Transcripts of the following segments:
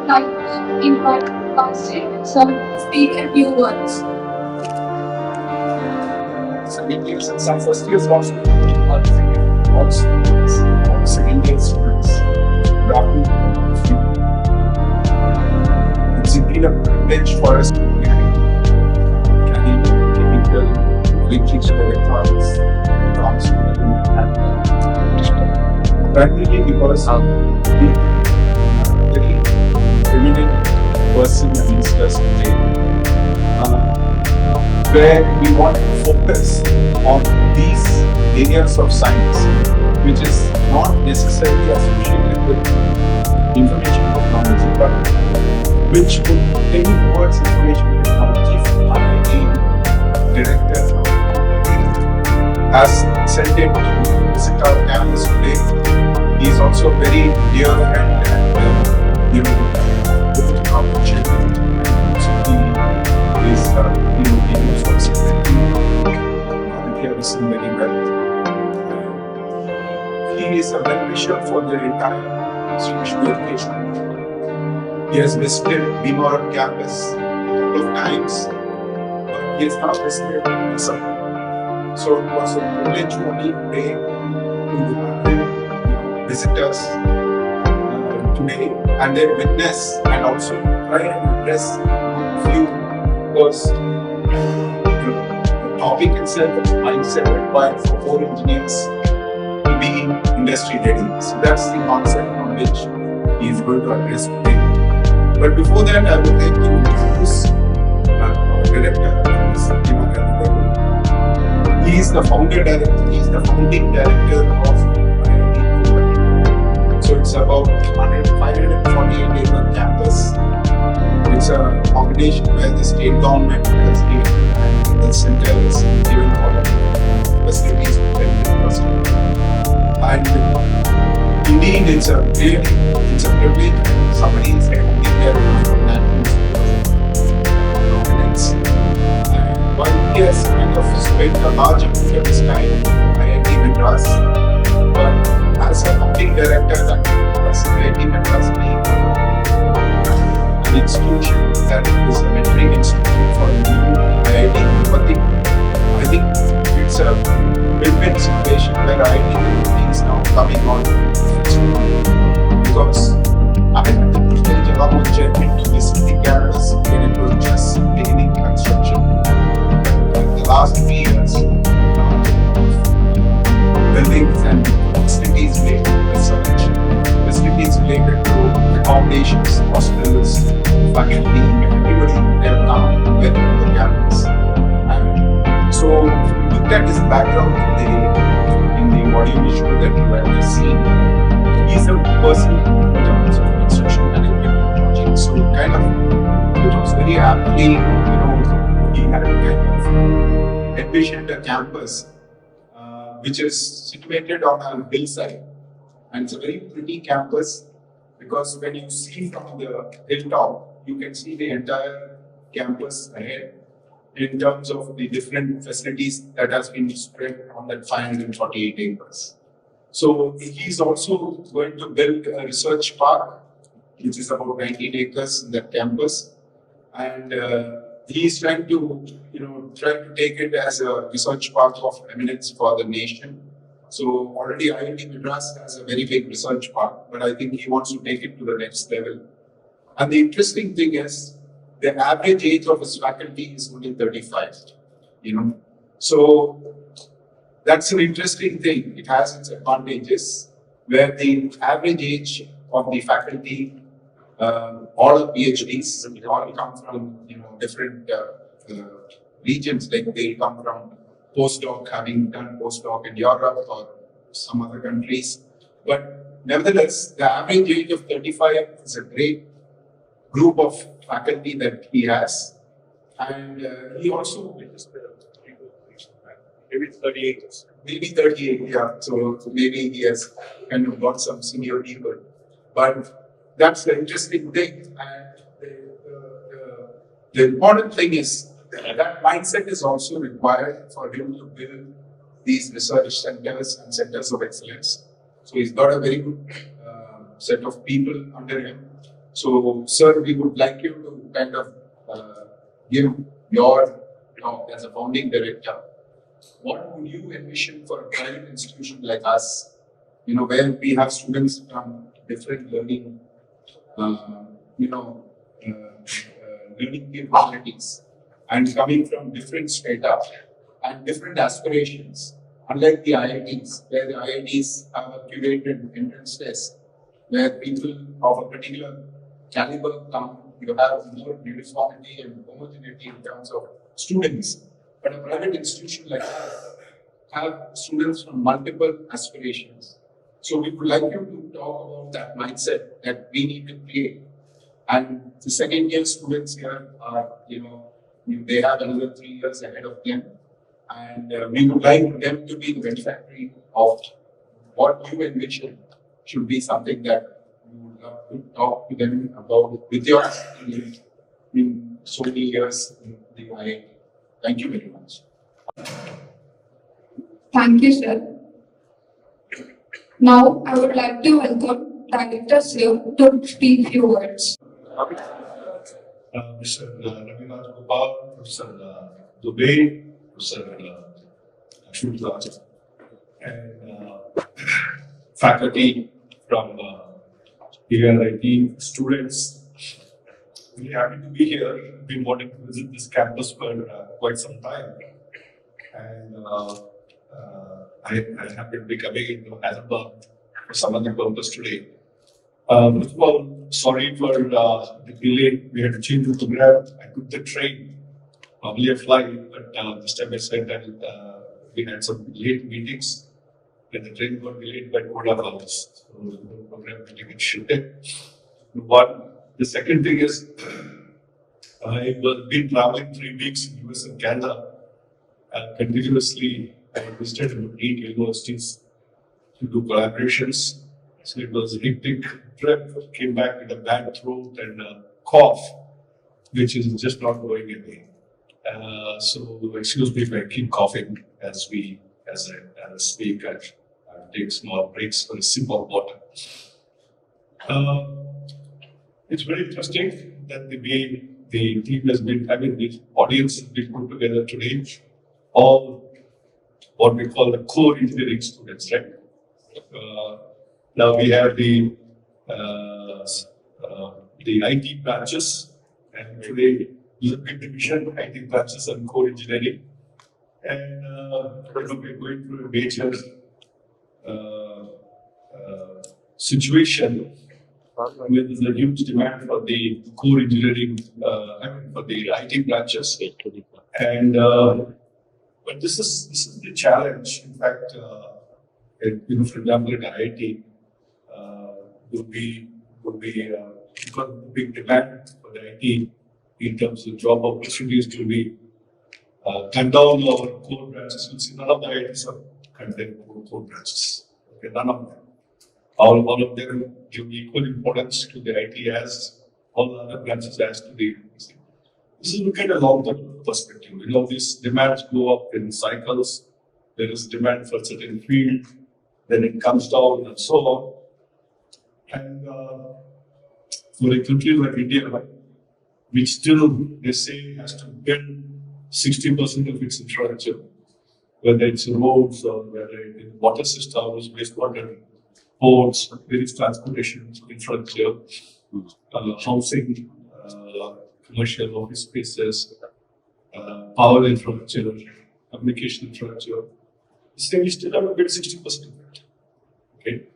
like invite us some speak a few words. Second years and some first years also all students, all second year students. Good afternoon. It's been a privilege for us to be mechanical, chemical, electrical, electronics, pharmaceutical, and primarily because the very eminent person amongst us today, where we want to focus on these areas of science, which is not necessarily associated with information technology, but which would tend towards information technology. IIT director has sent it to visit our campus today. He is also very dear and good to our children. He is he is also very well. He is a well-wisher for the entire institution of education. He has visited Bimar campus a couple of times, but he has not visited Assam. So it was a privilege for me today to have him visit us today and then witness and also try and address a few, because the topic itself is mindset required for core engineers to be industry ready. So that's the concept on which he is going to address today. But before that, I would like to introduce our director, Satyanarayan. He is the founder director, he is the founding director of IIT Tirupati. So it's about 548 acre campus. It's a combination where the state government has given and the center is given all of the facilities to build infrastructure. And indeed, it's a privilege. Somebody is taking care of that. And while he has kind of spent a large amount of his time in IIT Madras, but as a founding director and as IIT Madras being an institution that is a mentoring institution for new IIT Tirupati, I think it's a win-win situation where IIT Tirupati is now coming on, because I had the privilege along with chairman to visit the campus when it was just beginning construction. The last 3 years, buildings and facilities related to research, facilities related to accommodations, hospitals, faculty, everybody, they have come with the campus. And so, if you look at his background in the audio visual that you have just seen, he's a person in terms of construction management projects. So, it was very aptly, he had kind of envisioned a campus which is situated on a hillside. And it's a very pretty campus because when you see from the hilltop, you can see the entire campus ahead in terms of the different facilities that has been spread on that 548 acres. So he's also going to build a research park, which is about 19 acres in that campus. And he's trying to take it as a research park of eminence for the nation. So already IIT Madras has a very big research park, but I think he wants to take it to the next level. And the interesting thing is, the average age of his faculty is only 35. So that's an interesting thing. It has its advantages, where the average age of the faculty, all are PhDs, they all come from different regions. Like they come from postdoc, having done postdoc in Europe or some other countries. But nevertheless, the average age of 35 is a great group of faculty that he has. And he also maybe 38. Maybe 38, yeah. So maybe he has kind of got some senior people. But that's the interesting thing. And the important thing is that mindset is also required for him to build these research centers and centers of excellence. So he's got a very good set of people under him. So, sir, we would like you to kind of give your talk as a founding director. What would you envision for a private institution like us? Where we have students from different learning, uh, you know, learning capabilities and coming from different strata and different aspirations. Unlike the IITs, where the IITs have a curated entrance test, where people of a particular caliber come, you have more uniformity and homogeneity in terms of students. But a private institution like us have students from multiple aspirations. So we would like you to talk about that mindset that we need to create. And the second year students here are, they have another 3 years ahead of them. And we would like them to be the beneficiary of what you envision should be something that you would love to talk to them about with your experience in so many years in the IIT. Thank you very much. Thank you, sir. Now, I would like to welcome Director Sir to speak few words. Mr. Ravindranath Gopal, Professor Dubey, Professor Shukla, and faculty from IIT, students. Really happy to be here. Been wanting to visit this campus for quite some time, and I happen to be coming into Hyderabad for some other purpose today. First of all, sorry for the delay. We had to change the program. I took the train, probably a flight, but this time I said that we had some late meetings and the train got delayed by 2.5 hours. So the program had to get shifted. One. The second thing is, I've been traveling 3 weeks in US and Canada continuously. I visited about 8 universities to do collaborations. So it was a hectic trip. Came back with a bad throat and a cough, which is just not going away. So excuse me if I keep coughing as I speak. I take small breaks for a sip of water. It's very interesting that the way the team has been, the audience has been put together today. All what we call the core engineering students, right? Now we have the IT branches, and today is a big division: IT branches and core engineering. And we're going through a major situation where there's a huge demand for the core engineering, for the IT branches. And but this is the challenge. In fact, for example, at IIT, would be because of the big demand for the IT in terms of job opportunities to be cut down our core branches. You'll see none of the IITs have cut down core branches. Okay, none of them. All of them give equal importance to the IT as all the other branches as to the university. This is look at a long-term perspective. These demands go up in cycles. There is demand for a certain field, then it comes down and so on. And for a country like India, which still they say has to build 60% of its infrastructure, whether it's roads or whether it's water systems, wastewater, ports, various transportation infrastructure, housing, commercial office spaces, power infrastructure, communication infrastructure. We still have to build 60%. Okay.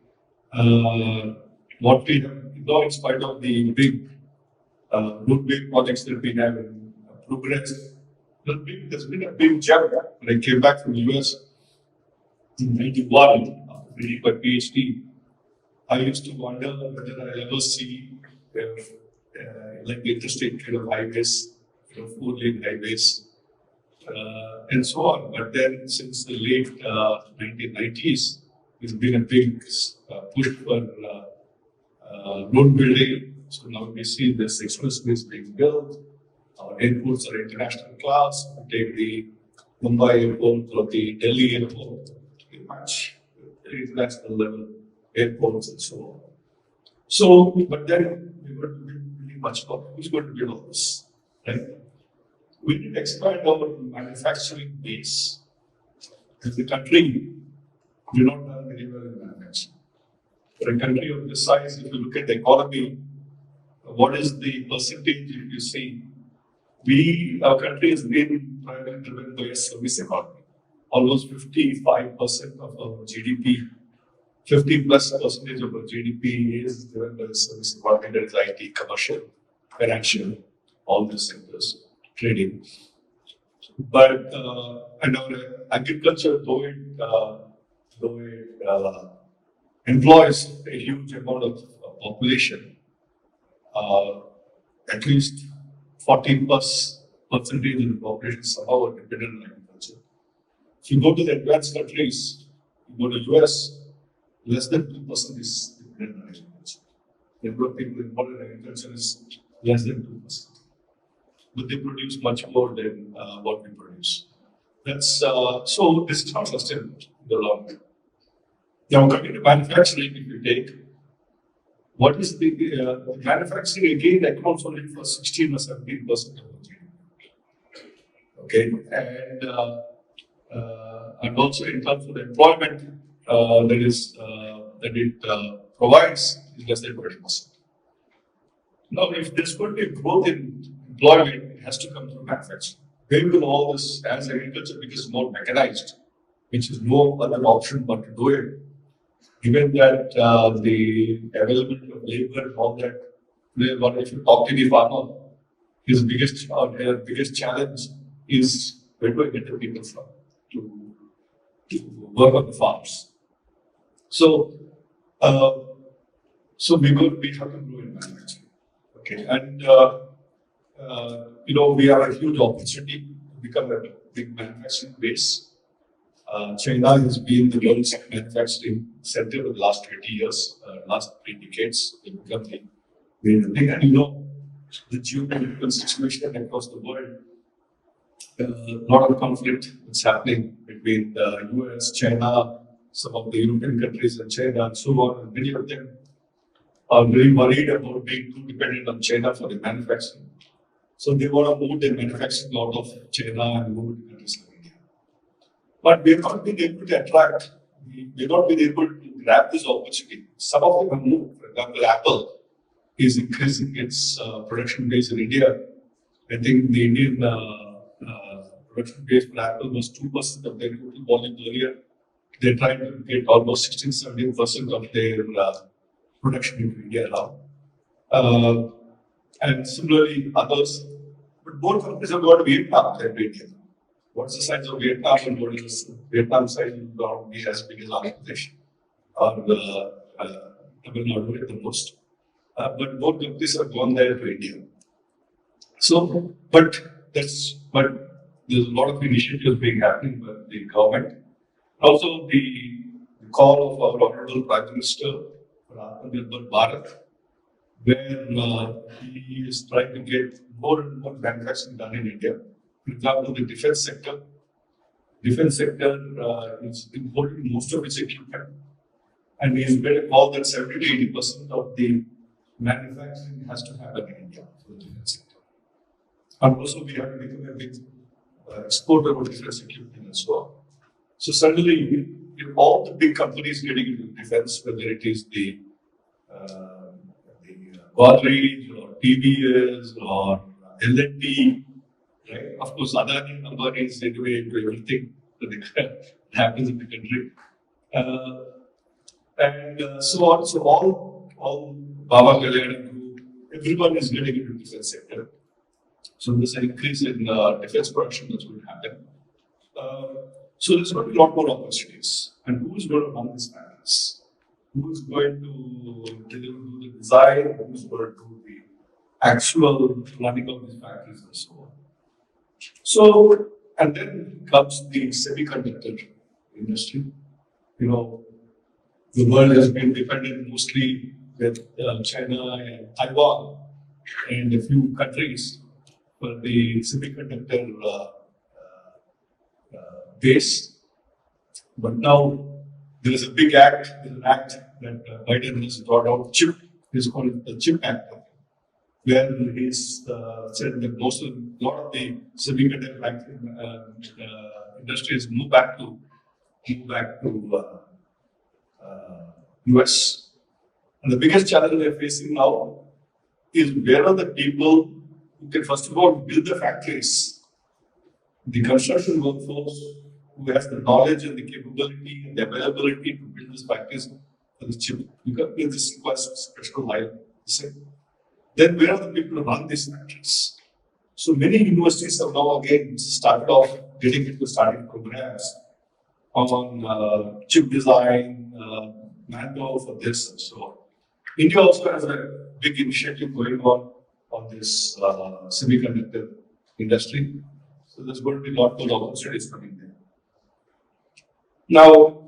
What we have, in spite of the big roadway projects that we have in progress, there's been a big jump. When I came back from the US in 91, after finishing my PhD, I used to wonder whether I'll ever see like the interstate kind of highways, 4-lane highways, and so on. But then since the late 1990s, there's been a big push for road building. So now we see this expressways being built. Our airports are international class. We take the Mumbai airport or the Delhi airport, pretty much international level airports and so on. So, but then we going to build much more. Who's going to build all this? Right? We need to expand our manufacturing base. As a country, we do not done very well in manufacturing. For a country of this size, if you look at the economy, what is the percentage if you see? Our country has been primarily driven by a service economy. Almost 55% of our GDP, 50 plus percentage of our GDP is driven by the service economy, that is IT, commercial, financial, all these sectors, trading. But and our agriculture, though it employs a huge amount of population, at least 40 plus percentage of the population somehow are dependent on agriculture. If you go to the advanced countries, you go to US, less than 2% is dependent on agriculture. The number of people involved in agriculture is less than 2%. But they produce much more than what we produce. So this is not sustainable in the long run. Now, coming to manufacturing, if you take, what is the manufacturing again accounts only for 16 or 17% of the GDP. Okay, and also in terms of the employment that it provides is less than 20%. Now, if there's going to be growth in employment, it has to come through manufacturing. Where will all this, as agriculture becomes more mechanized, which is no other option but to do it, given that the availability of labor and all that, if you talk to the farmer, his their biggest challenge is where do I get the people from to work on the farms. So, we have to grow in manufacturing. Okay, and we have a huge opportunity to become a big manufacturing base. China has been the world's manufacturing center for the last 20 years, last 3 decades. It become the main thing. And the geopolitical situation across the world, a lot of conflict is happening between the US, China, some of the European countries, and China, and so on. And many of them are very worried about being too dependent on China for the manufacturing. So they want to move their manufacturing out of China and move to countries like India. But we have not been able to attract, we have not been able to grab this opportunity. Some of them have moved. For example, Apple is increasing its production base in India. I think the Indian production base for Apple was 2% of their total volume earlier. They're trying to get almost 16-17% of their production into India now. And similarly, others. But both countries have got Vietnam and India. What's the size of Vietnam and what is Vietnam size will not be as big as Andhra Pradesh or Tamil Nadu at the most. But both countries have gone there to India. So, but there's a lot of initiatives being happening by the government. Also, the call of our Honorable Prime Minister for Atmanirbhar Bharat, where he is trying to get more and more manufacturing done in India. For example, the defense sector is importing most of its equipment, and he has made a call that 70 to 80% of the manufacturing has to happen in India for the defense sector. And also, we have to become a big exporter of defense equipment and so on. So suddenly, with all the big companies getting into defense, whether it is the Godrej or TVS or L&T, right? Of course, Adani number is anyway into everything that happens in the country, and so on. So all Baba Kalyan Group, everyone is getting into the defense sector. So there's an increase in defense production that's going to happen. So there's going to be a lot more opportunities. And who is going to run this factories? Who is going to do the design? Who is going to do the actual running of these factories and so on? So, and then comes the semiconductor industry. The world has been dependent mostly with China and Taiwan and a few countries for the semiconductor base. But now there is a big act, there's an act that Biden has brought out, CHIP, it's called the CHIP Act. where he's said that a lot of the semiconductor industries move back to US. And the biggest challenge they're facing now is where are the people who can first of all build the factories, the construction workforce who has the knowledge and the capability and the availability to build these factories for the chip. Because this requires special life. Then where are the people who run these factories? So many universities have now again started off getting into starting programs on chip design, manpower for this and so on. India also has a big initiative going on this semiconductor industry. So there's going to be a lot more opportunities coming there. Now,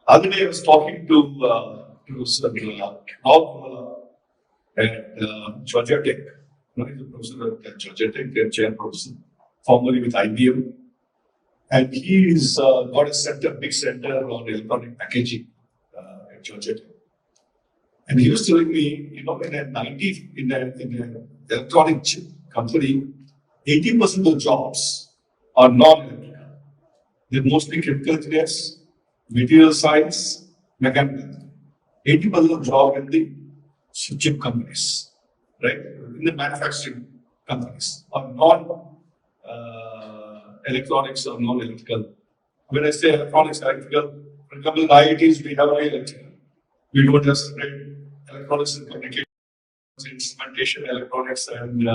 other day I was talking to Sir Rob at Georgia Tech. He's a professor at Georgia Tech, their chair professor, formerly with IBM. And he's got a big center on electronic packaging at Georgia Tech. And he was telling me, in an electronic chip company, 80% of the jobs are non-electrical. They're mostly chemical engineers, material science, mechanical. 80% of the job in the chip companies, right? In the manufacturing companies are electronics or non-electrical. When I say electronics, electrical, for example, in IITs, we have only electrical. We don't have separate electronics and communication, instrumentation, electronics, and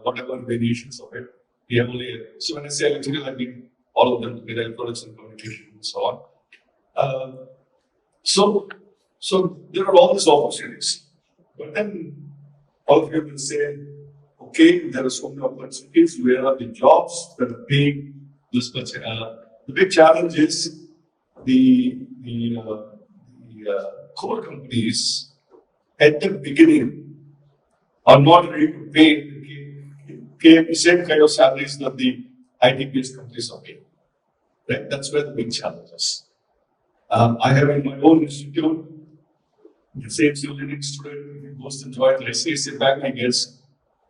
whatever variations of it. We have only. So when I say electrical, I mean all of them with electronics and communication and so on. So there are all these opportunities. But then all of you will say, okay, there are so many opportunities. Where are the jobs that are paying this much? The big challenge is the core companies at the beginning are not ready to pay the same kind of salaries that the IT-based companies are paying. Right? That's where the big challenge is. I have in my own institute, the same engineering student who goes to join, let's say, back, he gets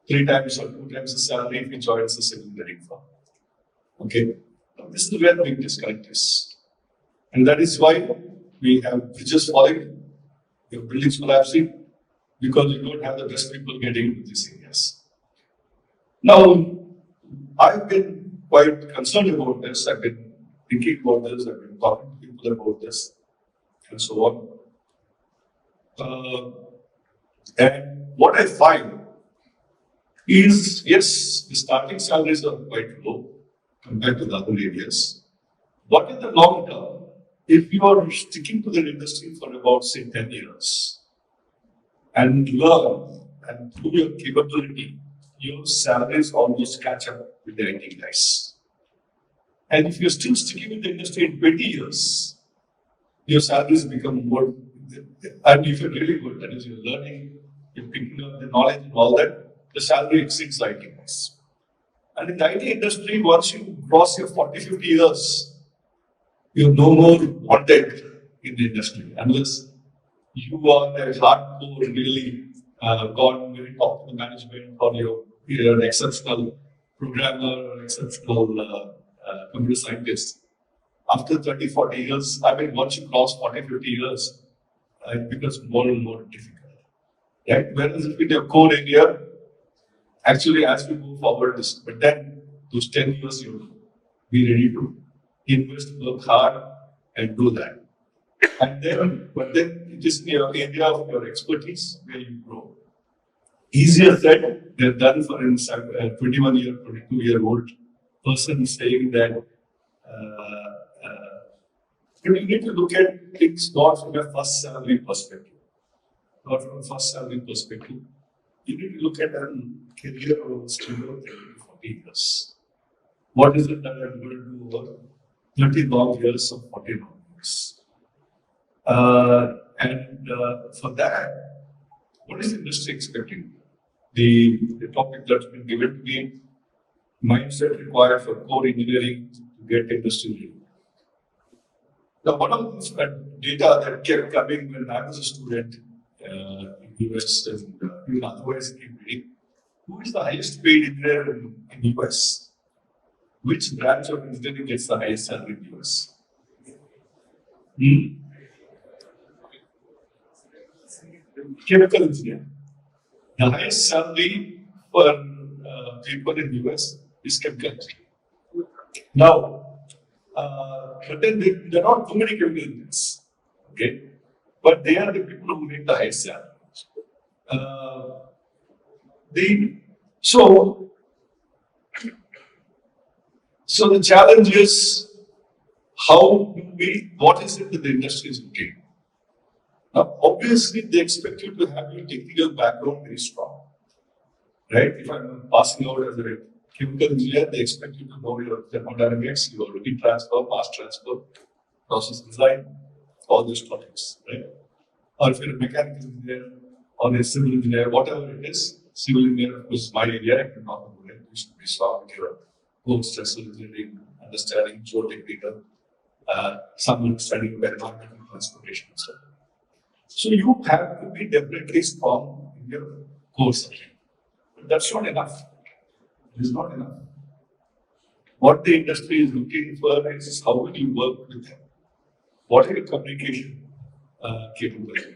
3 times or 2 times the salary if he joins the civil engineering firm. Okay? Now, this is where the big disconnect is. And that is why we have bridges falling, we have buildings collapsing, because you don't have the best people getting into these areas. Now, I've been quite concerned about this. I've been thinking about this. I've been talking to people about this, and so on. And what I find is, yes, the starting salaries are quite low compared to the other areas. But in the long term, if you are sticking to the industry for about, say, 10 years and learn and prove your capability, your salaries almost catch up with the IT guys. And if you're still sticking with the industry in 20 years, your salaries become more. And if you're really good, that is, you're learning, you're picking up the knowledge and all that, the salary exceeds the IT guys. And in the IT industry, once you cross your 40, 50 years, you're no more wanted in the industry unless you are a hardcore, really gone very top of the management, or you're an exceptional programmer or exceptional computer scientist. After 30, 40 years, I mean, once you cross 40, 50 years, it becomes more and more difficult. Right? Whereas if in your core area, actually, as we move forward, but then those 10 years, you'll be ready to invest, work hard, and do that. And then, but then it is in your area of your expertise where you grow. Easier said than done for a 21-year, 22-year-old person saying that you need to look at things not from a first salary perspective. Not from a first salary perspective. You need to look at a career over 30 to 40 years. What is it that I'm going to do over 30 long years or 40 long years? And for that, what is the industry expecting? The topic that's been given to me, mindset required for core engineering to get industry ready. Now, one of the data that kept coming when I was a student in the US and you will otherwise keep reading. Who is the highest paid engineer in US? Which branch of engineering gets the highest salary in US? Chemical engineer. The highest salary for people in US is chemical engineer. Now, but then there are not too many chemical engineers, okay? But they are the people who make the highest salary. So the challenge is what is it that the industry is looking? Now, obviously, they expect you to have your technical background very strong, right? If I'm passing out as a chemical engineer, they expect you to know your thermodynamics, your heat transfer, mass transfer, process design, all these topics, right? Or if you're a mechanical engineer or a civil engineer, whatever it is, civil engineer, of course, my area, I can talk about it. You should be strong in your home structural engineering, understanding geotechnical, some understanding of environmental transportation and stuff. So you have to be definitely strong in your core subject. But that's not enough. It is not enough. What the industry is looking for is how will you work with them? What are your communication capability?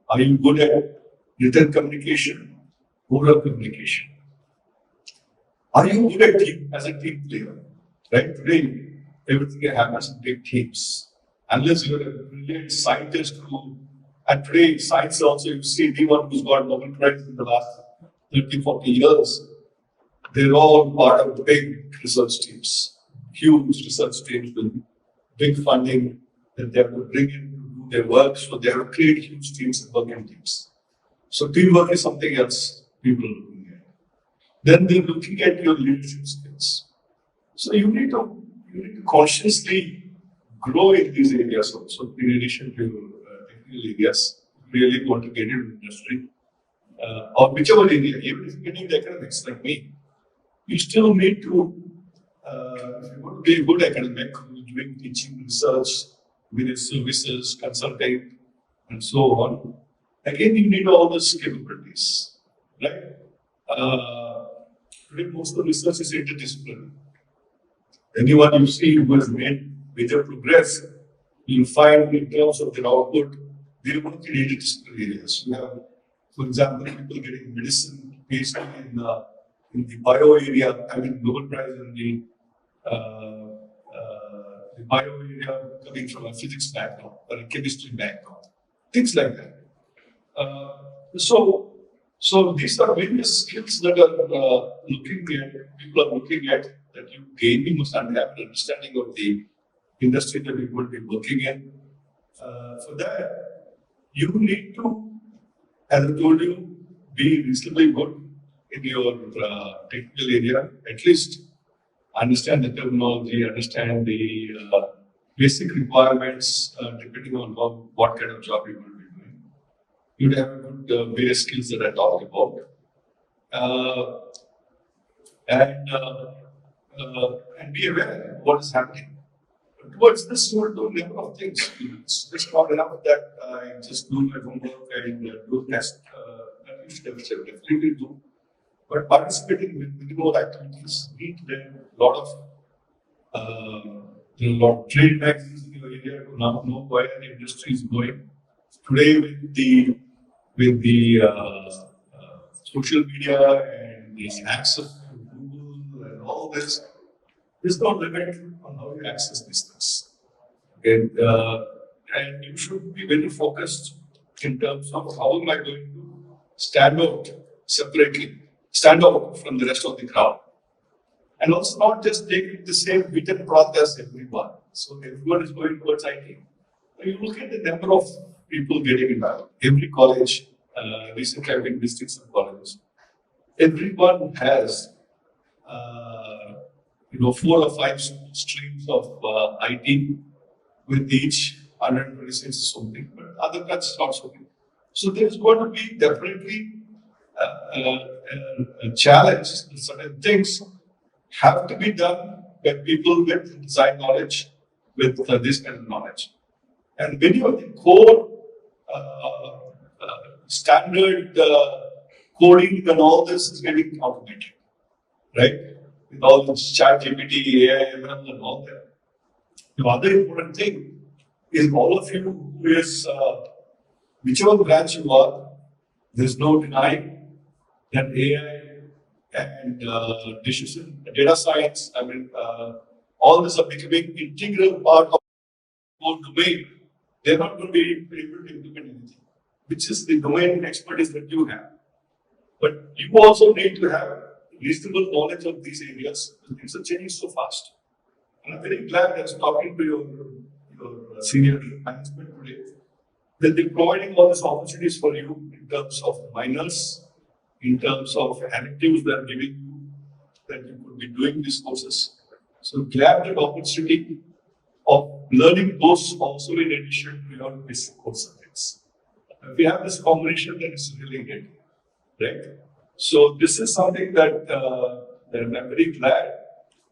Are you good at written communication, oral communication? Are you good at team as a team player? Right? Today, everything happens in big teams. Unless you're a brilliant scientist and today science also, you see anyone who's got Nobel Prize in the last 30, 40 years, they're all part of big research teams, huge research teams with big funding that they have to bring in to do their work. So they have to create huge teams and work in teams. So teamwork is something else people are looking at. Then they're looking at your leadership skills. So you need to consciously grow in these areas also, in addition to your technical areas, really want to get into industry. Or whichever area, even if you're getting into academics like me, you still need to, if you want to be a good academic, who's doing teaching, research, various services, consulting, and so on. Again, you need all those capabilities, right? Today, most of the research is interdisciplinary. Anyone you see who has made major progress, you'll find in terms of their output, they work in interdisciplinary areas. You have, for example, people getting medicine, PhD in the bio area, having Nobel Prize in the bio area coming from a physics background or a chemistry background, things like that. So these are various skills that are people are looking at that you gain. You must have an understanding of the industry that you will be working in. For that, you need to, as I told you, be reasonably good in your technical area, at least understand the terminology, understand the basic requirements, depending on what kind of job you will be doing. You'd have good various skills that I talked about. And be aware of what is happening. Towards this, you will do a number of things. It's just not enough that I just do my homework and do test. That you should definitely do. But participating in minimal activities, read a lot of trade magazines in your area to now know where the industry is going. Today, with the social media and the access to Google and all this, there's no limit on how you access these things. And you should be very focused in terms of how am I going to stand out separately, stand out from the rest of the crowd. And also not just take the same beaten path as everyone. So everyone is going towards IT. You look at the number of people getting involved. Every college, recently I've been visiting some colleges. Everyone has 4 or 5 streams of IT with each 126 something, but other cuts not so big. So there's going to be definitely a challenge. Certain things have to be done by people with design knowledge, with this kind of knowledge. And many of the core standard coding and all this is getting automated, right? With all this chat GPT, AI, ML and all that. The other important thing is all of you who is, whichever branch you are, there's no denying that AI and data science, all this are becoming integral part of whole domain. They're not going to be able to implement anything, which is the domain expertise that you have. But you also need to have reasonable knowledge of these areas. Things are changing so fast. And I'm very glad that I was talking to your senior management today, that they're providing all these opportunities for you in terms of minors, in terms of electives they're giving you, that you could be doing these courses. So glad that opportunity of learning those also in addition to your basic core subjects. If we have this combination, then it's really great, right? So this is something that I'm very glad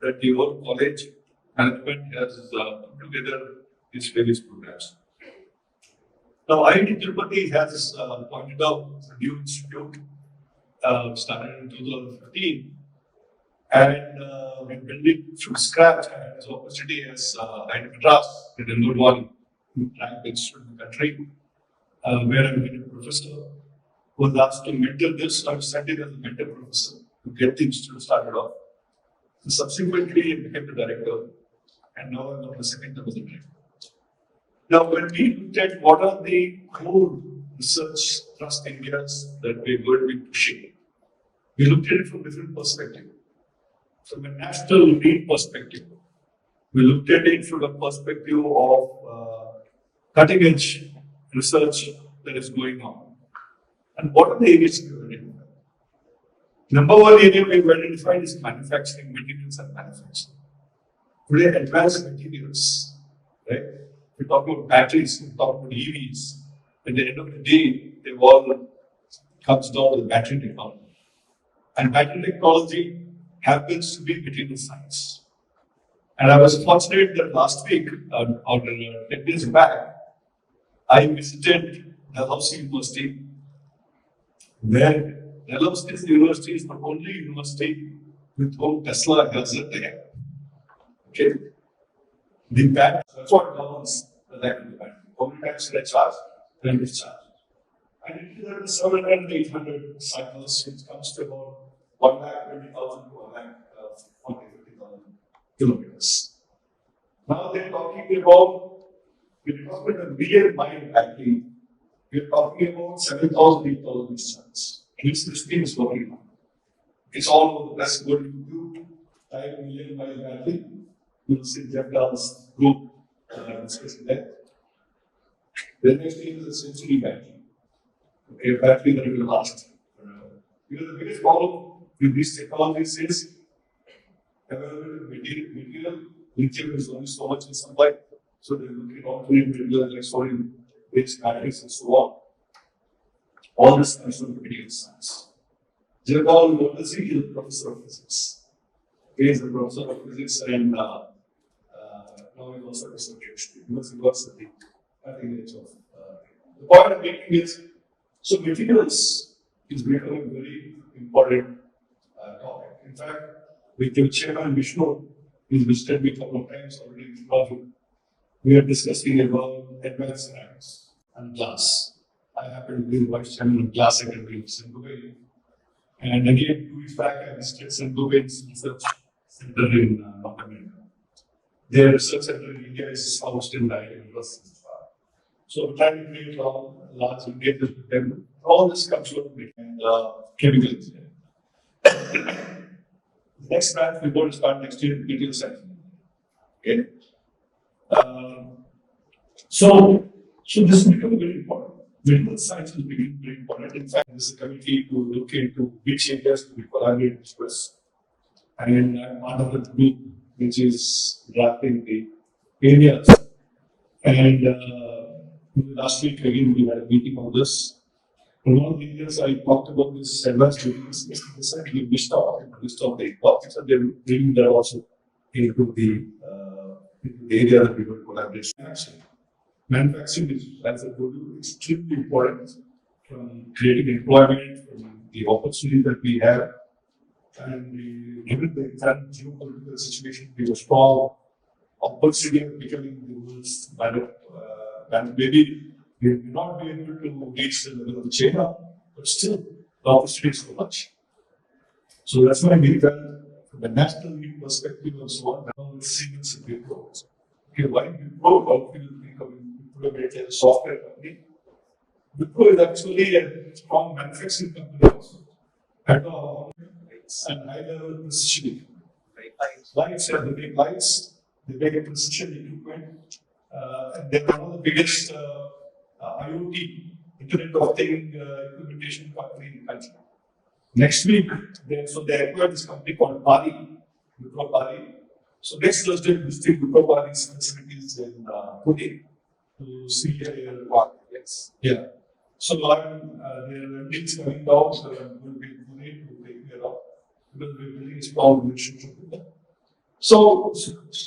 that your college management has put together these various programs. Now, IIT Tirupati has pointed out a new institute started in 2015, and we built it from scratch. And this opportunity as IIT Madras, the number one ranked institute in the country, where I've been a professor, was asked to mentor this. I was sent in as a mentor professor to get the institute started off. So subsequently, I became the director, and now I'm on the second term as the director. Now, when we looked at what are the core research trust areas that we're going to be pushing, we looked at it from different perspectives. From a national need perspective, we looked at it from a perspective of cutting edge research that is going on. And what are the areas we've identified? Number one area we've identified is manufacturing, materials and manufacturing. Today, advanced materials, right? We talk about batteries, we talk about EVs. At the end of the day, they all comes down to the battery technology. And battery technology happens to be material science. And I was fortunate that last week, or 10 days back, I visited Dalhousie University, where Dalhousie University is the only university with whom Tesla has a tie-up. Okay. The battery, that's what governs the life of the battery. How many times should I charge? Then discharge. And it is at 700 and 800 cycles, which comes to about 1,20,000 to 1,50,000 kilometers. Now they're talking about, we're talking about a million mile battery, we're talking about 7,000, 8,000 discharges. This thing is working on. It's all over the press. Go to YouTube, type million mile battery, you'll see Jeff Dall's group discussing that. The next thing is a century battery. Okay, a battery that will last. Because the biggest problem with these technologies is availability of material. Lithium is only so much in supply, so they're looking at alternate materials like sodium-based batteries and so on. All this comes from material science. Jayapal Mukherjee is a professor of physics. He is a professor of physics and now he's also a professor of chemistry because he works at the cutting edge of. The point I'm making is, so materials is becoming a very important topic. In fact, with your chairman Vishnu, he's visited me a couple of times already in Tirupati. We are discussing about advanced ceramics and glass. I happen to be the vice chairman of glass secretary in Dubai. And again, 2 weeks back, I visited Dubai's research center in North America. Their research center in India is housed in the IIT University. So we're trying to create large engagement with them. All this comes from and chemical engineering. Next batch we're going to start next year in material science. Okay. So this is becoming very important. Medical science is becoming very important. In fact, this is a committee to look into which areas to be collaborated with. And I'm part of the group which is drafting the areas. And last week again we had a meeting on this. And one of the areas I talked about this advanced materials is essentially list of the topics, and they're bringing that also into the area that we will collaborate. Manufacturing is, as I told you, extremely important from creating employment, from the opportunity that we have, and given the current geopolitical situation, we have a strong opportunity of becoming the world's and maybe we will not be able to reach the level of China, but still the opportunity is so much. So that's why we felt from a national need perspective and so on, now we're seeing it's a big role. Okay, why Wipro? How people think of Wipro as a software company? Wipro is actually a strong manufacturing company also. And high level precision. Lights, they make lights, they make precision equipment. And they're one of the biggest IoT, Internet of Things implementation company in the country. Next week, they acquired this company called Wipro Pari. So next Thursday, we visit Wipro Pari's facilities in Pune to see their work. Yes. Yeah. So their MD is coming down, so I'm going to be in Pune to take care of because we're building a strong relationship with them. So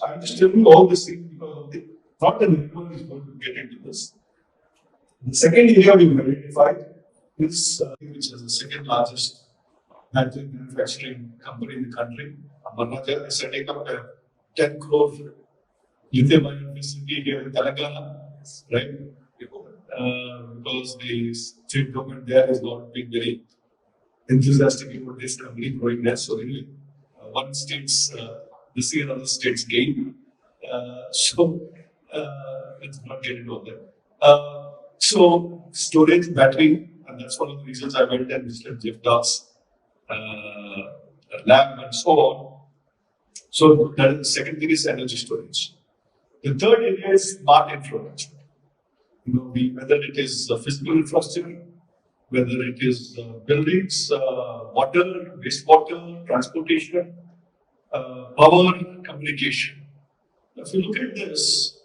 I'm just telling you all this thing because not that everyone is going to get into this. The second area we've identified is which is the second largest manufacturing company in the country. Amarnath is setting up a 10 crore lithium-ion facility here in Telangana, right? Because the state government there has not been very enthusiastic about this company growing there. So anyway, one state's this year, other states gain. Let's not get into all that. So storage, battery, and that's one of the reasons I went and visited Jeff Dawes' lab and so on. So that is the second thing is energy storage. The third area is smart infrastructure. Whether it is physical infrastructure, whether it is buildings, water, wastewater, transportation, power, communication. If you look at this,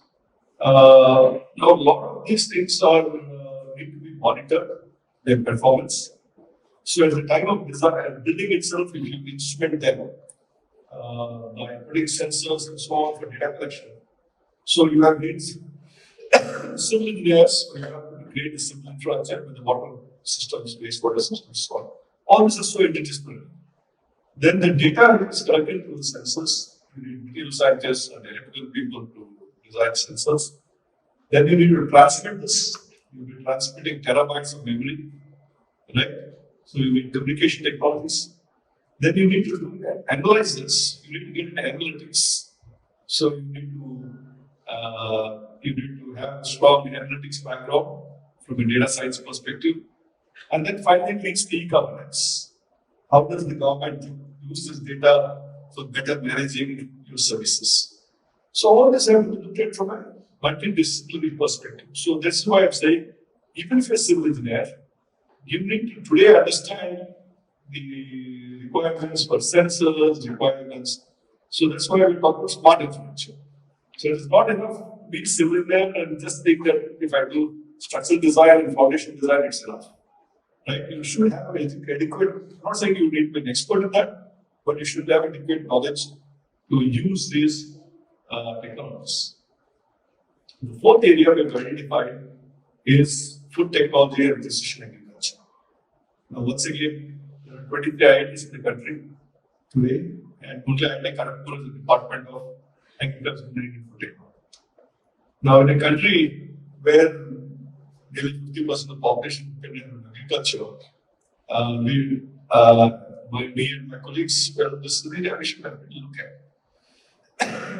now a lot of these things are need to be monitored, their performance. So at the time of design, building itself, you can instrument them by putting sensors and so on for data collection. So you have needs civil engineers, you have to create a civil infrastructure with the water systems, wastewater systems, so on. All this is so interdisciplinary. Then the data is collected through the sensors. You need material scientists and electrical people to design sensors. Then you need to transmit this. You'll be transmitting terabytes of memory, right? So you need communication technologies. Then you need to analyze this. You need to get into analytics. So you need to have a strong analytics background from a data science perspective. And then finally, it leads to e-governance. How does the government use this data for better managing your services? So all this I have to look at from a multidisciplinary perspective. So that's why I'm saying, even if you're a civil engineer, you need to today understand the requirements for sensors, requirements. So that's why we talk about smart infrastructure. So it's not enough being civil engineer and just think that if I do structural design and foundation design, it's enough. Right? You should have adequate, I'm not saying you need to be an expert in that, but you should have adequate knowledge to use these technologies. The fourth area we've identified is food technology and precision agriculture. Now, once again, there are 23 IITs in the country today, and only IIT Kharagpur is the Department of Agriculture, Engineering and Food Technology. Now, in a country where nearly 50% of the population dependent on agriculture, me and my colleagues felt this is the area we should have to look at.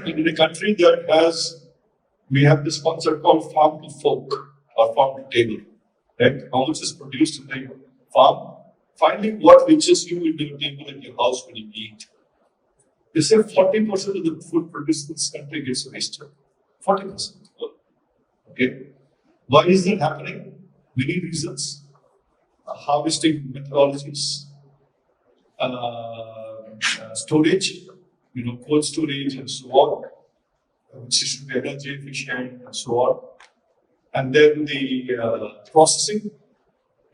In a country that we have this concept called farm to fork or farm to table, right? How much is produced in the farm? Finding what reaches you into your table in your house when you eat. They say 40% of the food produced in this country gets wasted. 40%. Okay. Why is that happening? Many reasons. Harvesting methodologies, storage, cold storage and so on, which should be energy efficient and so on. And then the processing,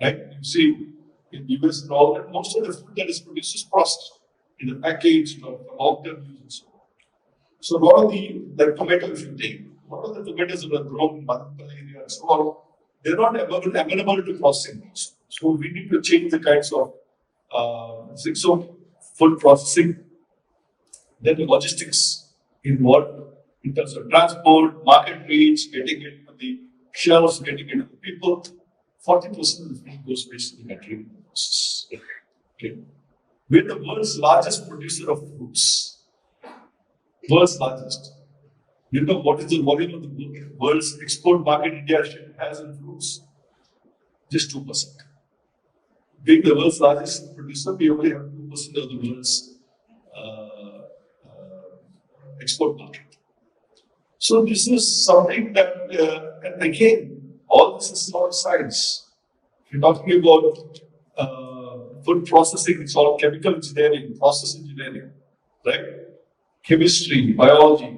right? You see, in the US and all that, most of the food that is produced is processed in the package or long-term use and so on. So a lot of the tomatoes you take, a lot of the tomatoes that are grown in Madhya area and so on, they're not amenable to processing. So we need to change the kinds of So food processing, then the logistics involved in terms of transport, market reach, getting it to the shelves, getting it to the people. 40% of the food goes waste in the country. Okay. We're the world's largest producer of fruits. World's largest. You know what is the volume of the world's export market India has in fruits? Just 2%. Being the world's largest producer, we only have 2% of the world's export market. So this is something that, and again, all this is not science. If you're talking about food processing, it's all chemical engineering, process engineering, right? Chemistry, biology.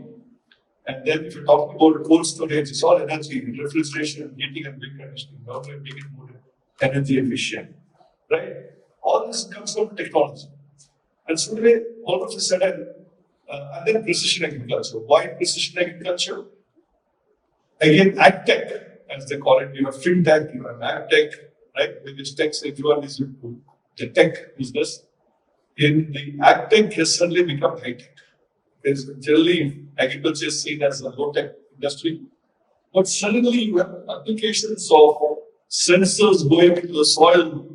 And then if you're talking about cold storage, it's all energy, refrigeration, heating and air conditioning, how do I make it more energy efficient, right? All this comes from technology. And so today, all of a sudden, and then precision agriculture. Why precision agriculture? Again, agtech, as they call it. You have fintech, you have agtech, right? Which techs everyone is into the tech business. In the agtech has suddenly become high tech. Because generally, agriculture is seen as a low tech industry. But suddenly, you have applications of sensors going into the soil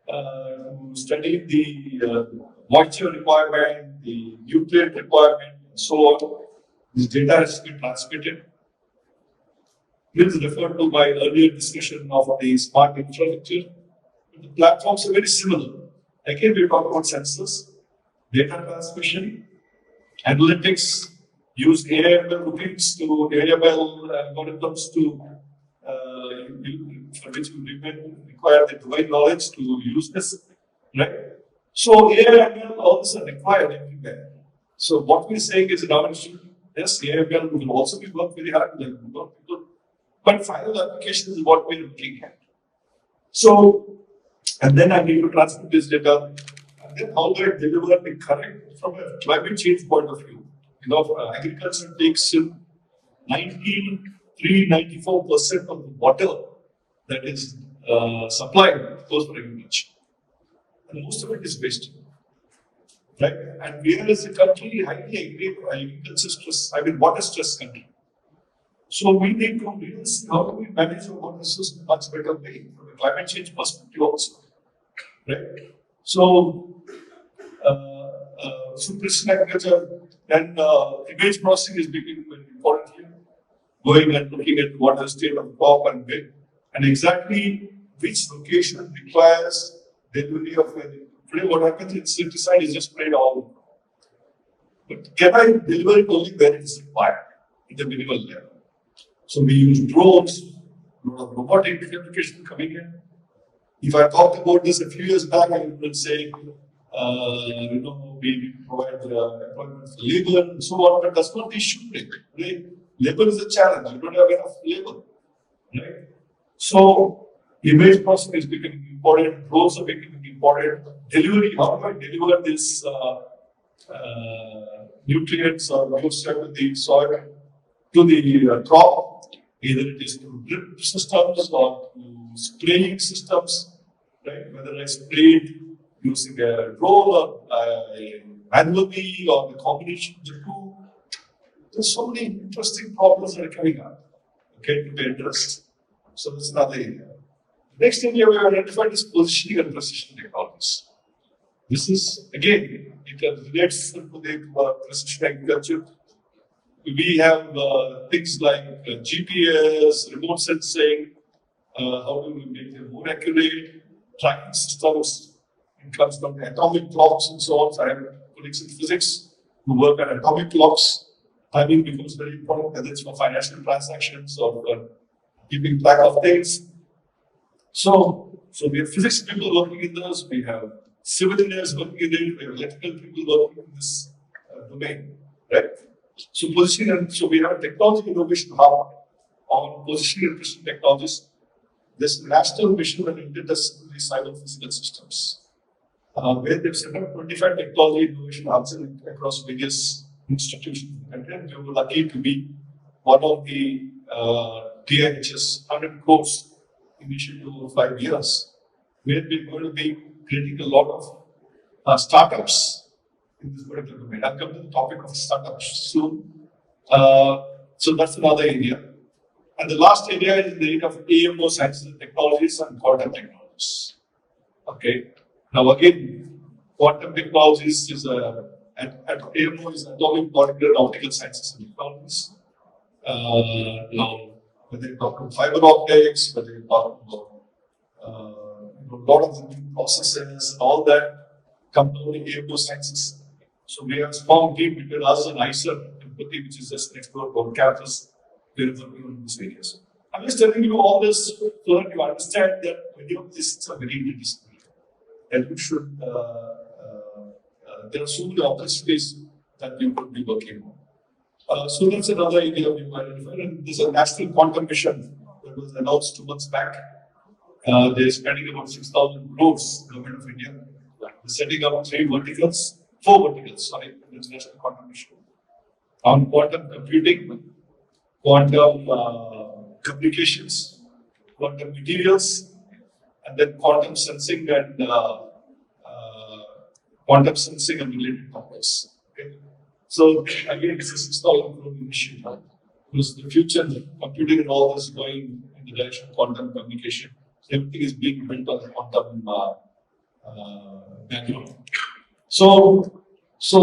to study the moisture requirement, the nutrient requirement, and so on. This data has to be transmitted. Please refer to my earlier discussion of the smart infrastructure. The platforms are very similar. Again, we talk about sensors, data transmission, analytics, use AI/ML routines to AI/ML algorithms to for which you require the domain knowledge to use this, right? So AI/ML, all this are required everywhere. So what we're saying is in our institute, yes, AI/ML will also be worked very hard, like people, but final application is what we're looking at. So, and then I need to transmit this data, and then how do I deliver the correct from a climate change point of view? You know, agriculture takes in 94% of the water that is supplied goes for agriculture. And most of it is wasted. Right? And we are as a country highly agriculture stress, water stress country. So we need to really see how do we manage our water resources in a much better way from a climate change perspective also. Right? So precision agriculture and image processing is becoming very important here. Going and looking at what the state of crop and where, and exactly which location requires delivery of anything. Today, what happens in insecticide is just sprayed all over. But can I deliver it only where it is required at the minimal level? So we use drones, a lot of robotic application coming in. If I talked about this a few years back, I would say, we provide employment for labor and so on, but that's not the issue today. Labor is a challenge. You don't have enough labor, right? So image processing is becoming important. Drones are becoming important. Delivery, how do I deliver this nutrients or moisture to the soil, to the crop? Either it is through drip systems or through spraying systems, right? Whether I sprayed using a drone or manually or the combination of the two. There's so many interesting problems that are coming up, okay, to be addressed. So that's another area. Next area we have identified is positioning and precision technologies. This is, again, it relates to the precision agriculture. We have things like GPS, remote sensing, how do we make them more accurate, tracking systems, it comes from atomic clocks and so on. So I have colleagues in physics who work on atomic clocks. Timing becomes very important, whether it's for financial transactions or keeping track of things. So we have physics people working in this, we have civil engineers working in it, we have electrical people working in this domain, right? So positioning, and so we have a technology innovation hub on positioning and precision technologies. This national mission and interdisciplinary cyber physical systems, where they've set up 25 technology innovation hubs across various institutions in the country. And we were lucky to be one of the TIHS 100 crores initiative over 5 years, where we're going to be creating a lot of startups in this particular domain. I'll come to the topic of startups soon. So that's another area. And the last area is the area of AMO, sciences and technologies, and quantum technologies. Okay. Now again, quantum technologies is at AMO is atomic, molecular, and optical sciences and technologies. Now, whether you talk about fiber optics, whether you talk about a lot of the new processes and all that come down to AMO sciences. So we have a strong team between us and IIT, Tirupati, which is just next door on campus. We're working on these areas. I'm just telling you all this so that you understand that many of this is a very interdisciplinary. And you should, there are so many opportunities that you could be working on. So that's another area we've identified. And there's a national quantum mission that was announced 2 months back. They're spending about 6,000 crores, Government of India. They're setting up four verticals, sorry, in the national quantum mission. On quantum computing, quantum communications, quantum materials, and then quantum sensing and related topics. Okay. So again, it's a 6,000 crore initiative. Because the future, computing and all this going in the direction of quantum communication, everything is being built on the quantum background. So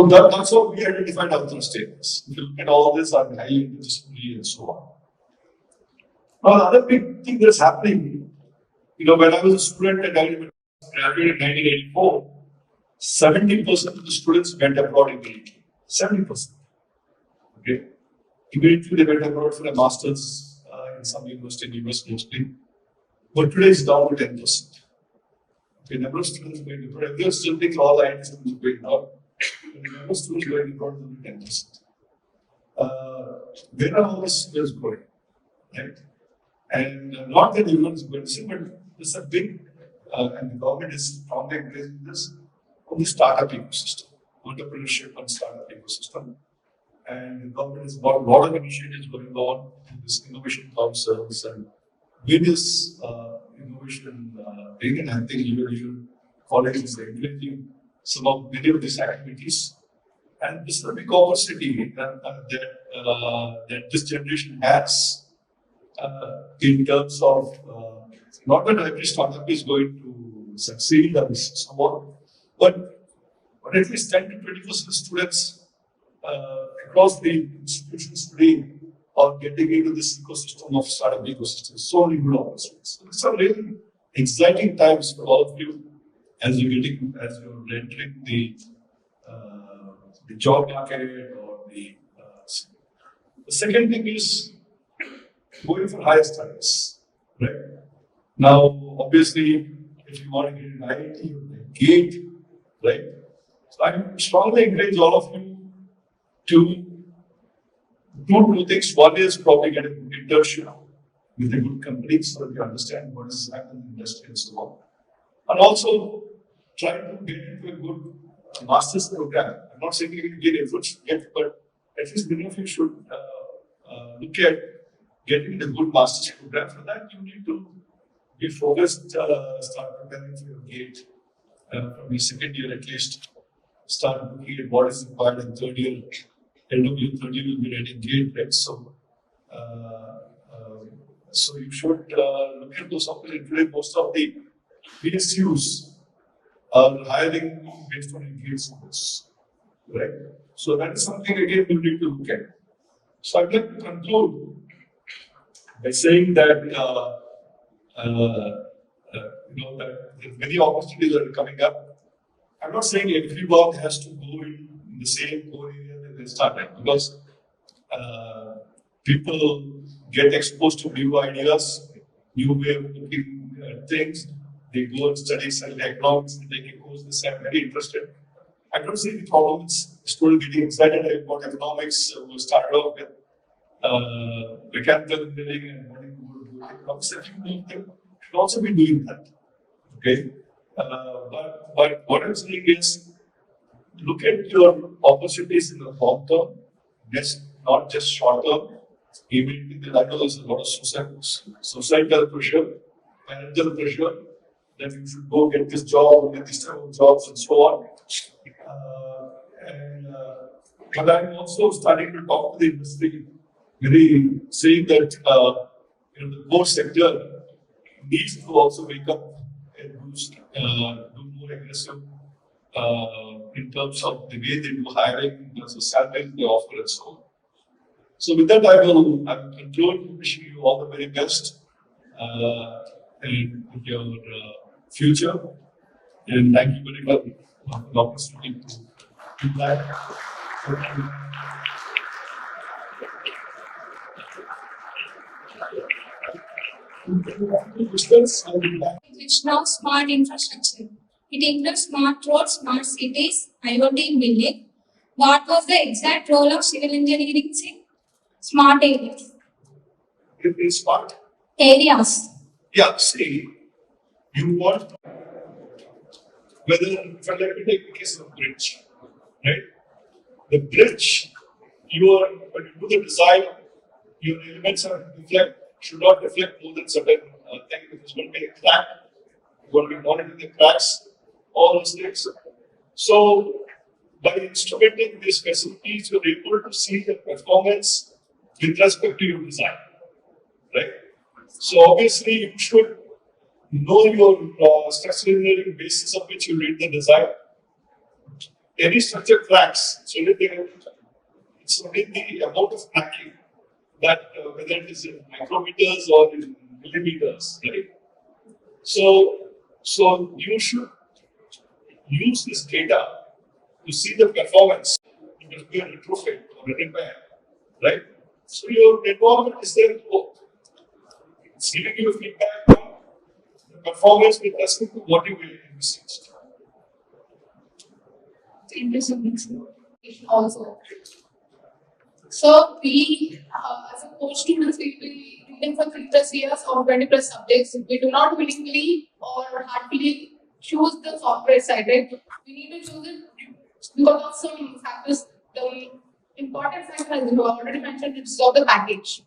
that's what we identified our thrust areas. If you look at all this, are highly interdisciplinary and so on. Now, the other big thing that's happening, when I was a student at IIT, graduated in 1984, 70% of the students went abroad immediately. 70%. Okay. Immediately they went abroad for a master's in some university in US mostly. But today it's down to 10%. Okay, number of students going abroad. Everyone still thinks all the IIT students are going abroad. The number of students going abroad is only 10%. Where are all these students going? Right? And not that everyone is going to say, but there's a big, and the government is strongly encouraging this, on the startup ecosystem, entrepreneurship and startup ecosystem. And the government has got a lot of initiatives going on in this innovation councils and various innovation things. And I think even colleges are encouraging many of these activities. And this is a big opportunity that this generation has in terms of not that every startup is going to succeed and so on, but at least 10 to 20% of students across the institutions today are getting into this ecosystem of startup ecosystem. So many good opportunities. So it's a really exciting times for all of you as you're entering the job market or the second thing is going for higher studies, right? Now, obviously, if you want to get an IIT or a GATE, right? So I strongly encourage all of you to do two things. One is probably get an internship with a good company so that you understand what is happening in the industry and so on. And also try to get into a good master's program. I'm not saying you can get efforts yet, but at least many of you should look at getting the good master's program. For that, you need to be focused, start preparing for your GATE from your second year at least. Start looking at what is required in third year. End of your third year, you'll be writing GATE, right? So you should look at those opportunities. Today, most of the PSUs are hiring based on GATE scores, right? So that is something again you need to look at. So I'd like to conclude by saying that that many opportunities are coming up. I'm not saying everyone has to go in the same core area that they started, because people get exposed to new ideas, new way of looking at things. They go and study certain economics, and they can course this. I'm very interested. I don't see the problem with students getting excited about economics. We started off with mechanical engineering and wanting to go to economics. I think they should also be doing that. Okay. But what I'm saying is, look at your opportunities in the long term, not just short term. Immediately, I know there's a lot of societal pressure, parental pressure, that you should go get this job, get this type of jobs, and so on. But I'm also starting to talk to the industry, really saying that the core sector needs to also wake up and do more aggressive in terms of the way they do hiring, in terms of salaries they offer, and so on. So with that, I'm concluding wishing you all the very best in your future. And thank you very much for the opportunity to do that. Thank you. Krishna Smart Infrastructure. It includes smart roads, smart cities, IoT building. What was the exact role of civil engineering in smart areas? It is smart. Areas. Yeah, see, you want whether if I like to take the case of a bridge, right? The bridge, when you do the design, your elements should not reflect more than certain thing. If it's going to be a crack, you're going to be monitoring the cracks, all those things. So by instrumenting these facilities, you're able to see the performance with respect to your design, right? So obviously you should know your structural engineering basis of which you read the design. Any structure cracks, so it's only the amount of cracking that whether it is in micrometers or in millimeters, right? So you should use this data to see the performance. You will be a retrofit or a repair, right? So your environment is there. It's giving you feedback on the performance with respect to what you will envisage. Also. So we, as a course students, we will be reading for 3+ years or 20+ subjects. We do not willingly or happily choose the software side, right? We need to choose it because of some factors. The important factor, as you already mentioned, is of the package.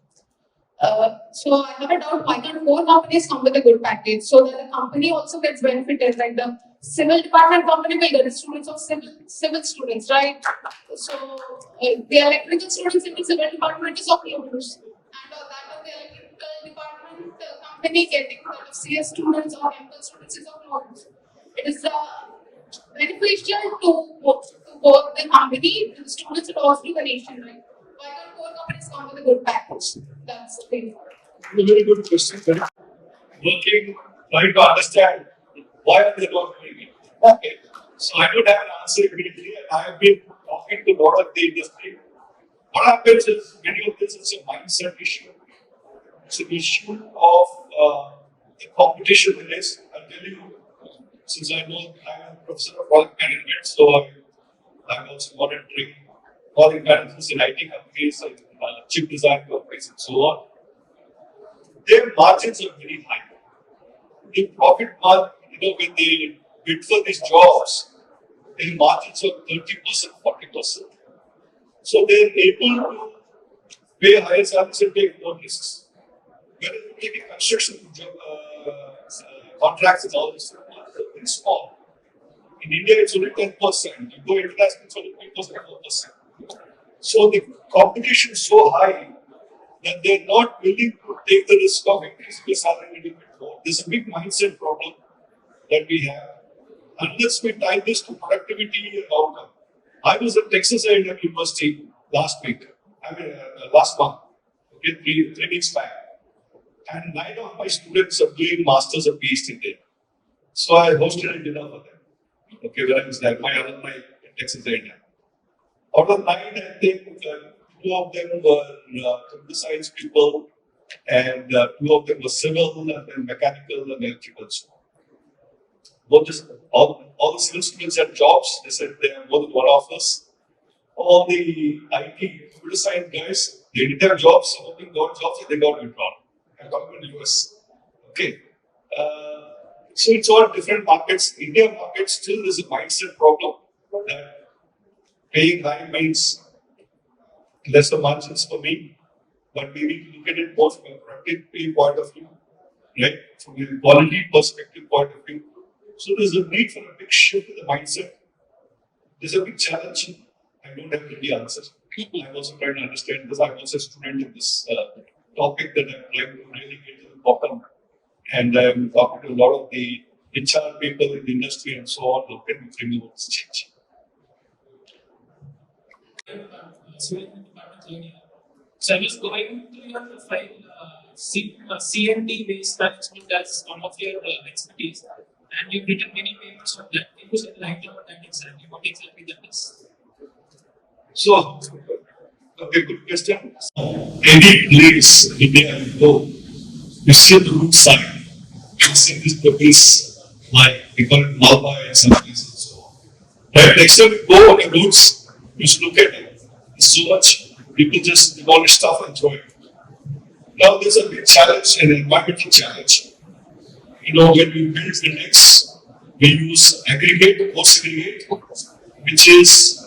So I have a doubt, why can't 4 companies come with a good package so that the company also gets benefited, like the civil department company will get students of civil students, right? So the electrical students in the civil department is of no use, and that of the electrical department company getting lot of CS students or chemical students is of no use. It is beneficial to both the company, the students, and also the nation, right? Why can't 4 companies come with a good package? That's the thing. A very good question. Working, trying to understand why are they not doing it. Okay. So I don't have an answer immediately, and I have been talking to a lot of the industry. What happens is many of this is a mindset issue. It's an issue of the competition there is. I'll tell you, since I know I'm a professor of product management, so I'm also monitoring product managers in IT companies and chip design companies and so on. Their margins are very high. The profit margin, when they bid for these jobs, their margins are 30%, 40%. So they're able to pay higher salaries and take more risks. Whereas maybe construction contracts and all this are very small. In India, it's only 10%. You go international, it's only 3%, 4%. So the competition is so high that they're not willing to take the risk of increasing the salary a little bit more. There's a big mindset problem that we have. Unless we tie this to productivity and outcome. I was at Texas A&M University last month, okay, 3 weeks back. And 9 of my students are doing masters or PhD there. So I hosted a dinner for them. Okay, when I was there, my alumni at Texas A&M. Out of 9, I think 2 of them were computer science people, and 2 of them were civil, and then mechanical and electrical. All the civil students had jobs. They said they have more than one of us. All the IT computer science guys, they didn't have jobs. Some of them got jobs and they got withdrawn. I'm talking about the US. Okay. So it's all different markets. India market still is a mindset problem that paying high means lesser margins for me, but we need to look at it both from a productivity point of view right? From a quality perspective point of view. So there's a need for a big shift in the mindset. There's a big challenge. I don't have any answer. I'm also trying to understand this. I'm also a student in this topic that I'm trying to really get to the bottom. And I'm talking to a lot of the HR people in the industry and so on. How can we bring about this change? So I was going through your profile, CNT based management as one of your expertise, and you've written many papers on that. Can you say light on that exactly? What exactly that is? So, okay, good question. Any place in India you go, you see the roadside, you see this place like we call it Malba in some places and so on. Right? Next time you go on the roads, you should look at it. There's so much people just demolish stuff and throw it. Now there's a big challenge, an environmental challenge. You know, when we build buildings, we use aggregate, post-aggregate, which is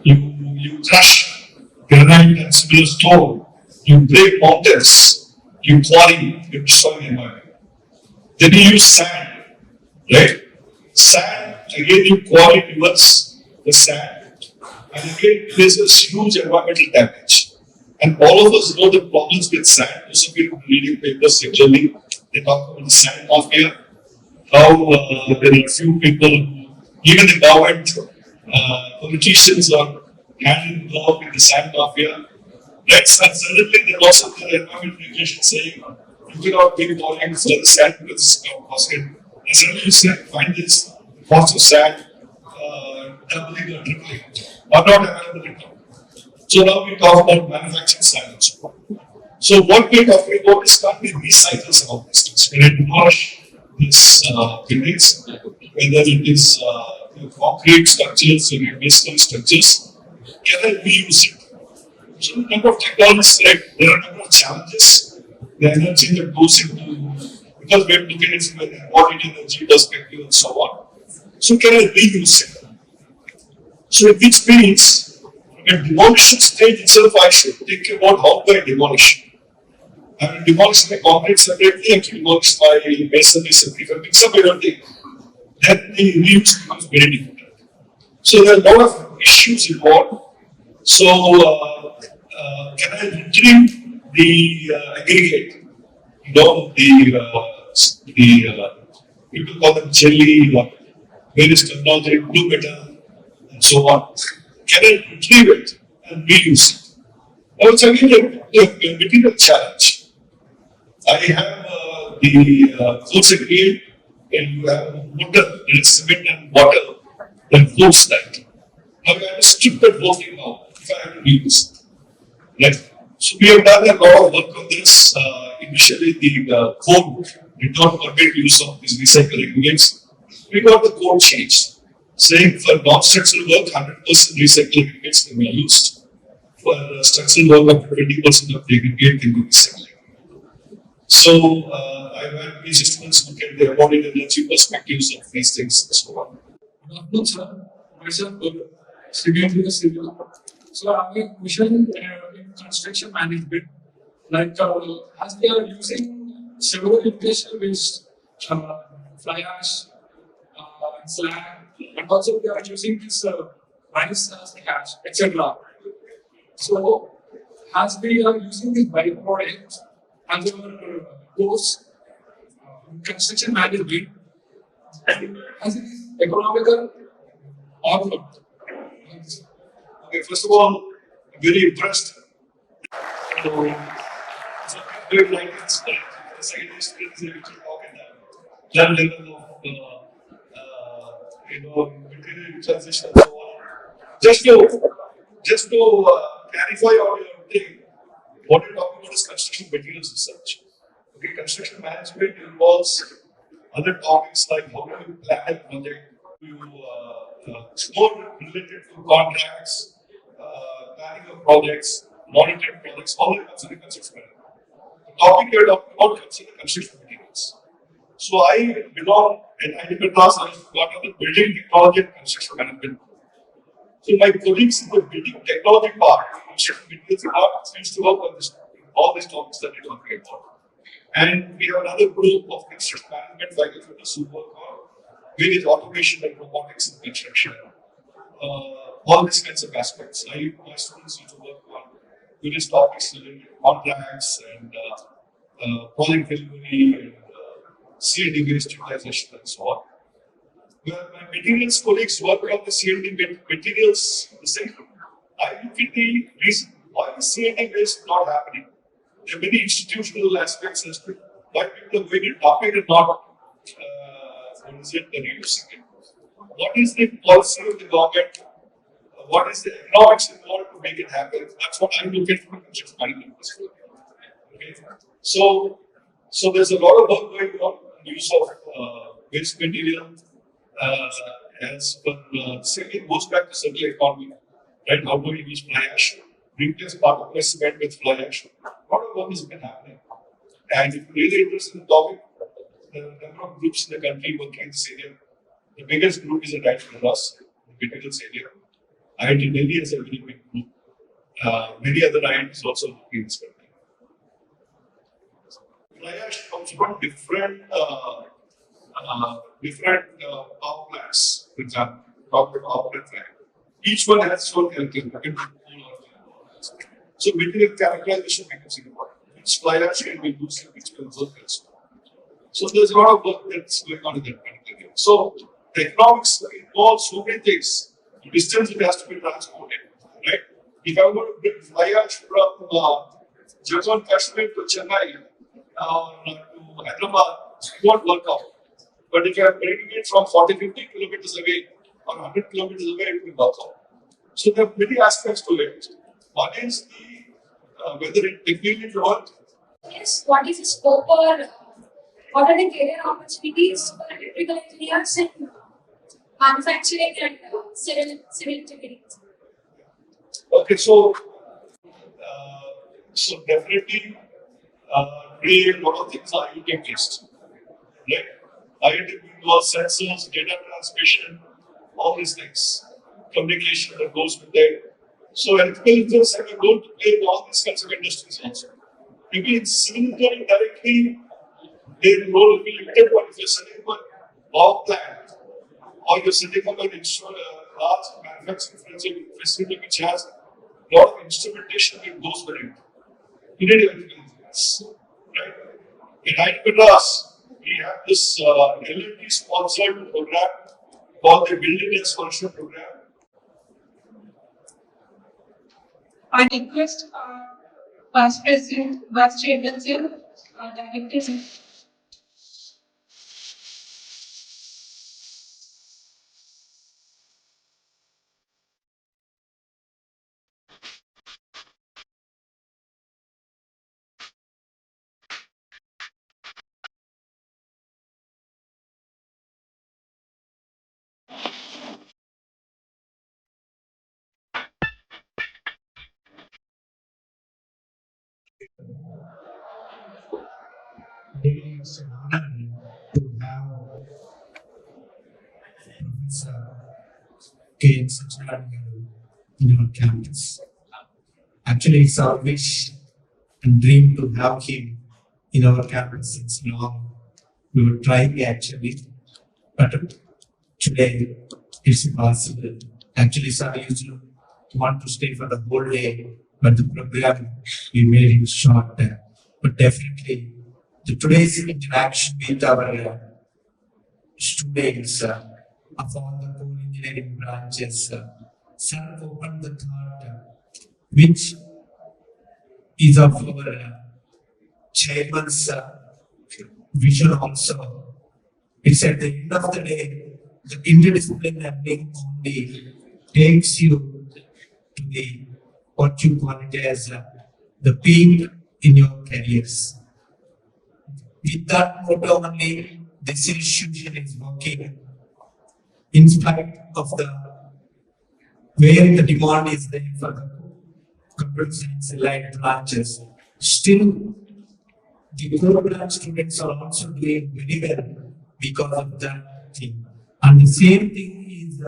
you crush granite and similar stone, you break mountains, you quarry, you destroy the environment. Then you use sand, right? Sand, again you quarry towards the sand, and again there's a huge environmental damage. And all of us know the problems with sand. Those of you reading papers regularly, they talk about the sand mafia, how there are few people, even the government, politicians are hand involved in the sand mafia. Right? And suddenly there was also the environment regulation saying you cannot be borrowing for the sand because it's costed. And suddenly you say, find this cost of sand doubling or tripling, or not available at all. So now we talk about manufacturing sand. So what we're talking about is can't be recycled some of these things. When I demolish these buildings, whether it is concrete structures or masonry structures, can I reuse it? So the number of technologies, right? There are a number of challenges. The energy that goes into, because we're looking at it from an embodied energy perspective and so on. So can I reuse it? So which means at demolition stage itself, I should think about how do I demolish. I will demolish my concrete separately, I can demolish my masonry separately. If I mix up everything, then the reuse becomes very difficult. So there are a lot of issues involved. So can I retrieve the aggregate? You know, the people call them jelly, various technology, blue metal, and so on. Can I retrieve it and reuse it? Now it's again a material challenge. I have the floats aggregate, and you have water, there is cement and water that floats that. Now I have to strip that whole thing out if I have to reuse it. Right? So we have done a lot of work on this. Initially, the code did not permit use of these recycled aggregates. We got the code changed, saying for non-structural work, 100% recycled aggregates can be used. For structural work, up to 20% of the aggregate can be recycled. So I've had these students look at the embodied energy perspectives of these things and so on. Good afternoon, sir. Myself, Satyanarayan Civil. So I have a question in construction management. Like, as they are using several industrial-based fly ash, slag, and also they are using this rice as ash, etc. So, as we are using these byproducts as our course construction management, as it is economical or not? Okay, first of all, I'm very impressed. So I'm doing like this, the secondary students are actually talking that level of, material utilization and so on. Just to clarify on your thing, what you're talking about is construction materials research. Okay, construction management involves other topics like how do you plan a project, it's more related to contracts, planning of projects, monitoring projects, all that comes in the construction management. The topic you're talking about comes in the construction materials. So I belong in IIT class, I got on the building technology and construction management. So my colleagues in the building technology part, construction materials department, used to work on this, all these topics that you're talking about. And we have another group of construction management faculty who work on various automation and robotics in construction. All these kinds of aspects. My students used to work on various topics related to contracts and project delivery and C&D waste utilization and so on. Where my materials colleagues work on the C&D materials the same. I look at the reason why the C&D waste not happening. There are many institutional aspects as to why people are going to adopt it and not reducing it. What is the policy of the government? What is the economics involved to make it happen? That's what I'm looking for in construction management. Okay. So there's a lot of work going on use of waste material as per second goes back to circular economy, right? How do we use fly ash? Replace part of the cement with fly ash. A lot of work has been happening. And if you're really interested in the topic, there are a number of groups in the country working in this area. The biggest group is at Madras, the materials area. IIT Delhi has a very big group. Many other IITs also working in this country. Fly ash comes from different power plants, for example, power plant. Each one has its own characteristic. So material characterization becomes important. Which fly ash can be used in which conserve and so on. So there's a lot of work that's going on in that particular area. So the economics involves so many things. The distance it has to be transported, right? If I'm going to bring fly ash from Jammu and Kashmir to Chennai to Hyderabad, it won't work out. But if I'm bringing it from 40-50 kilometers away or 100 kilometers away, it will work out. So there are many aspects to it. One is the whether it technically works. Yes, what is the scope or what are the career opportunities for electrical engineers in manufacturing and civil engineering? Okay, so definitely today a lot of things are IoT based, right? IoT involves sensors, data transmission, all these things, communication that goes with it. So electrical engineers have a role to play in all these kinds of industries also. Maybe in civil engineering directly, their role will be limited, but if you're setting up a power plant or you're setting up an large manufacturing facility which has a lot of instrumentation that goes with it, you need electrical engineers, right? In IIT Madras, we have this L&T sponsored program called the Building and Scholarship Program. I request Vice President, Vice Chairman, Directors. Really, it's an honor to have Professor K. Satyanarayan in our campus. Actually, it's our wish and dream to have him in our campus since long. We were trying actually, but today it's impossible. Actually, sir used to want to stay for the whole day, but the program we made it short. But definitely, today's interaction with our students of all the core engineering branches, sir opened the thought, which is of our chairman's vision also. It's at the end of the day, the interdisciplinary learning only takes you to the what you call it as the peak in your careers. With that motto only, this institution is working in spite of the where the demand is there for the computer science allied branches. Still, the core branch students are also doing very well because of that thing. And the same thing is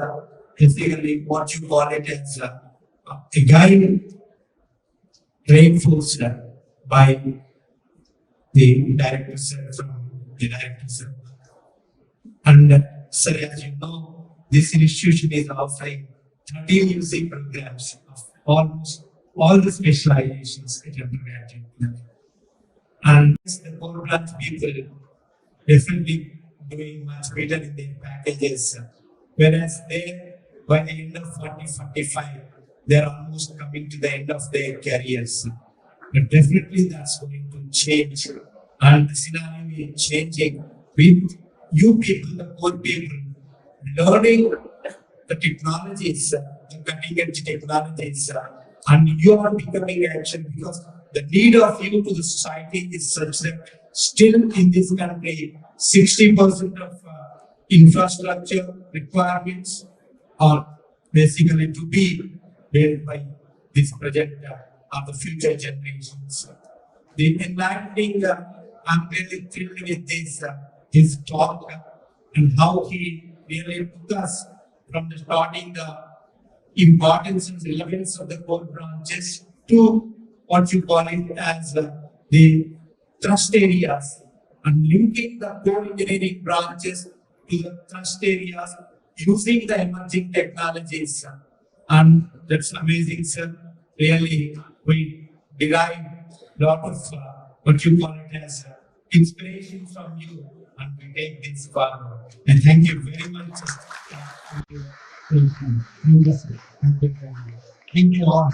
basically what you call it as a guide reinforced by the director sir from the director sir. And sir, as you know, this institution is offering 13 UC programs of almost all the specializations at undergraduate level. And the core branch people definitely doing much better in their packages. Whereas they, by the end of 40, 45, they're almost coming to the end of their careers. But definitely that's going to change. And the scenario is changing with you people, the core people, learning the technologies, the cutting edge technologies, and you are becoming action because the need of you to the society is such that still in this country, 60% of infrastructure requirements are basically to be made by this present or the future generations. The enlightening, I'm really thrilled with this, his talk and how he really took us from the starting the importance and relevance of the core branches to what you call it as the trust areas and linking the core engineering branches to the trust areas using the emerging technologies. And that's amazing, sir. Really, we derive a lot of what you call it as inspiration from you, and we take this forward. And thank you very much. Thank you. Thank you all.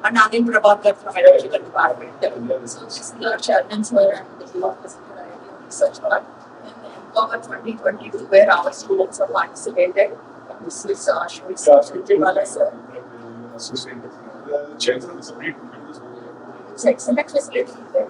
And Anil Prabhakar from Electrical Department. So this is the chairman sir and the research part. And then Empower 2022 where our students are participated. This is Shri Satyanarayan sir. It's excellent facility there.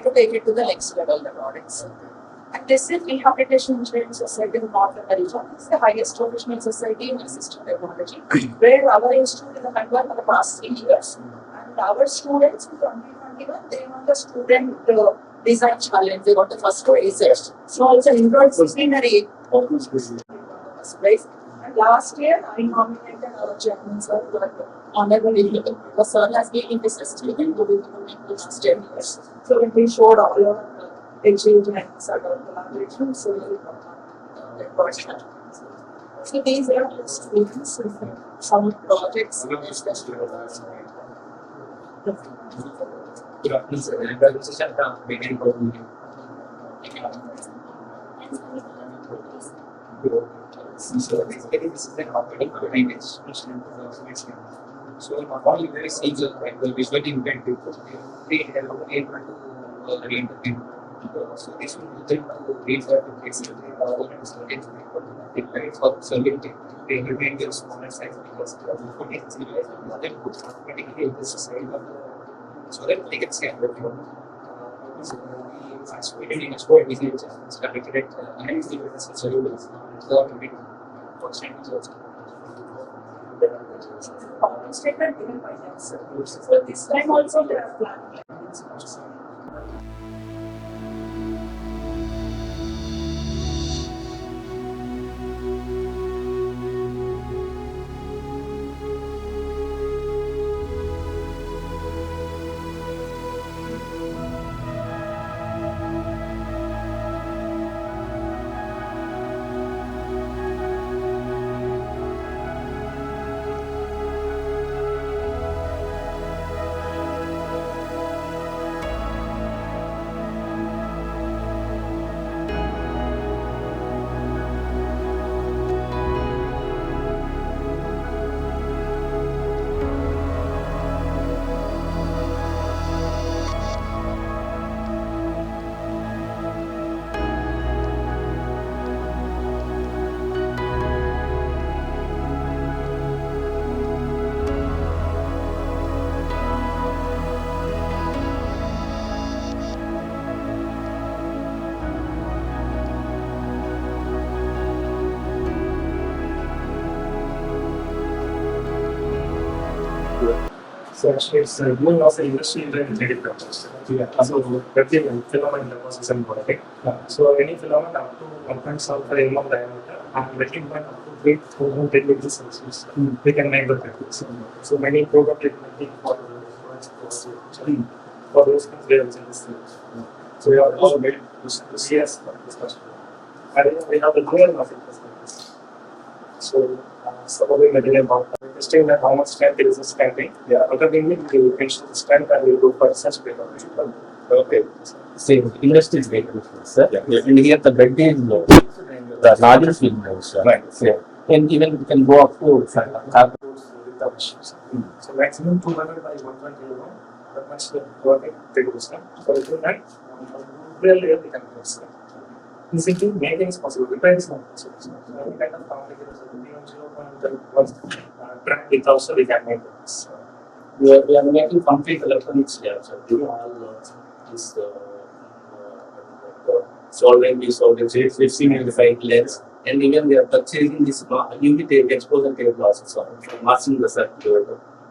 to take it to the next level, the products. And this is Rehabilitation Engineering Society of North America. It's the highest professional society in assistive technology, where our institute is a member for the past 3 years. And our students in 2021, they won the student design challenge. They got the first prize. So it's an interdisciplinary prize. And last year, I nominated our chairman, sir, honorable because sir has been in this institute for the last 10 years. So when we showed all our achievements, our collaboration, so we got that. So these are the students with some projects. Good afternoon, sir. This is Satyanarayan speaking from So basically, this is a company institution. So not only very eager, but the visually inventive, they are able to reinterpret. So this will be to read that to basically for solving they remain their smaller size because the other books automatically in this society so that they can scan the film. So we participated in a sport research conducted at IIT with the solutions. So we constantly also. Statement given by them. So this time also they are planning. So actually, it's doing also industry related purpose. So every filament deposit and body. So any filament up to 1.75 mm diameter and melting point up to 3000 degrees Celsius, we can make the package. So many program making for those things we are using this thing. So we have also made yes for this question. And we have the dual of it. So some of the material about testing that how much strength it is standing. Yeah. Accordingly, we will mention the strength and we will go for such paper. Okay. Same industry is very different, sir. Yeah. And here the bed is low. The largest will know, sir. Right. Yeah. And even we can go up to So maximum 200 by 120 mm. That much the working table system. So if you like, really we can do this. Simply making is possible. Repair is not possible. So any kind of complicated track with also we can make this. we are making complete electronics here, sir. Doing all this solvent, fixing and refined lens. And even we are purchasing this UV tape, exposure tape glasses for masking the circuit.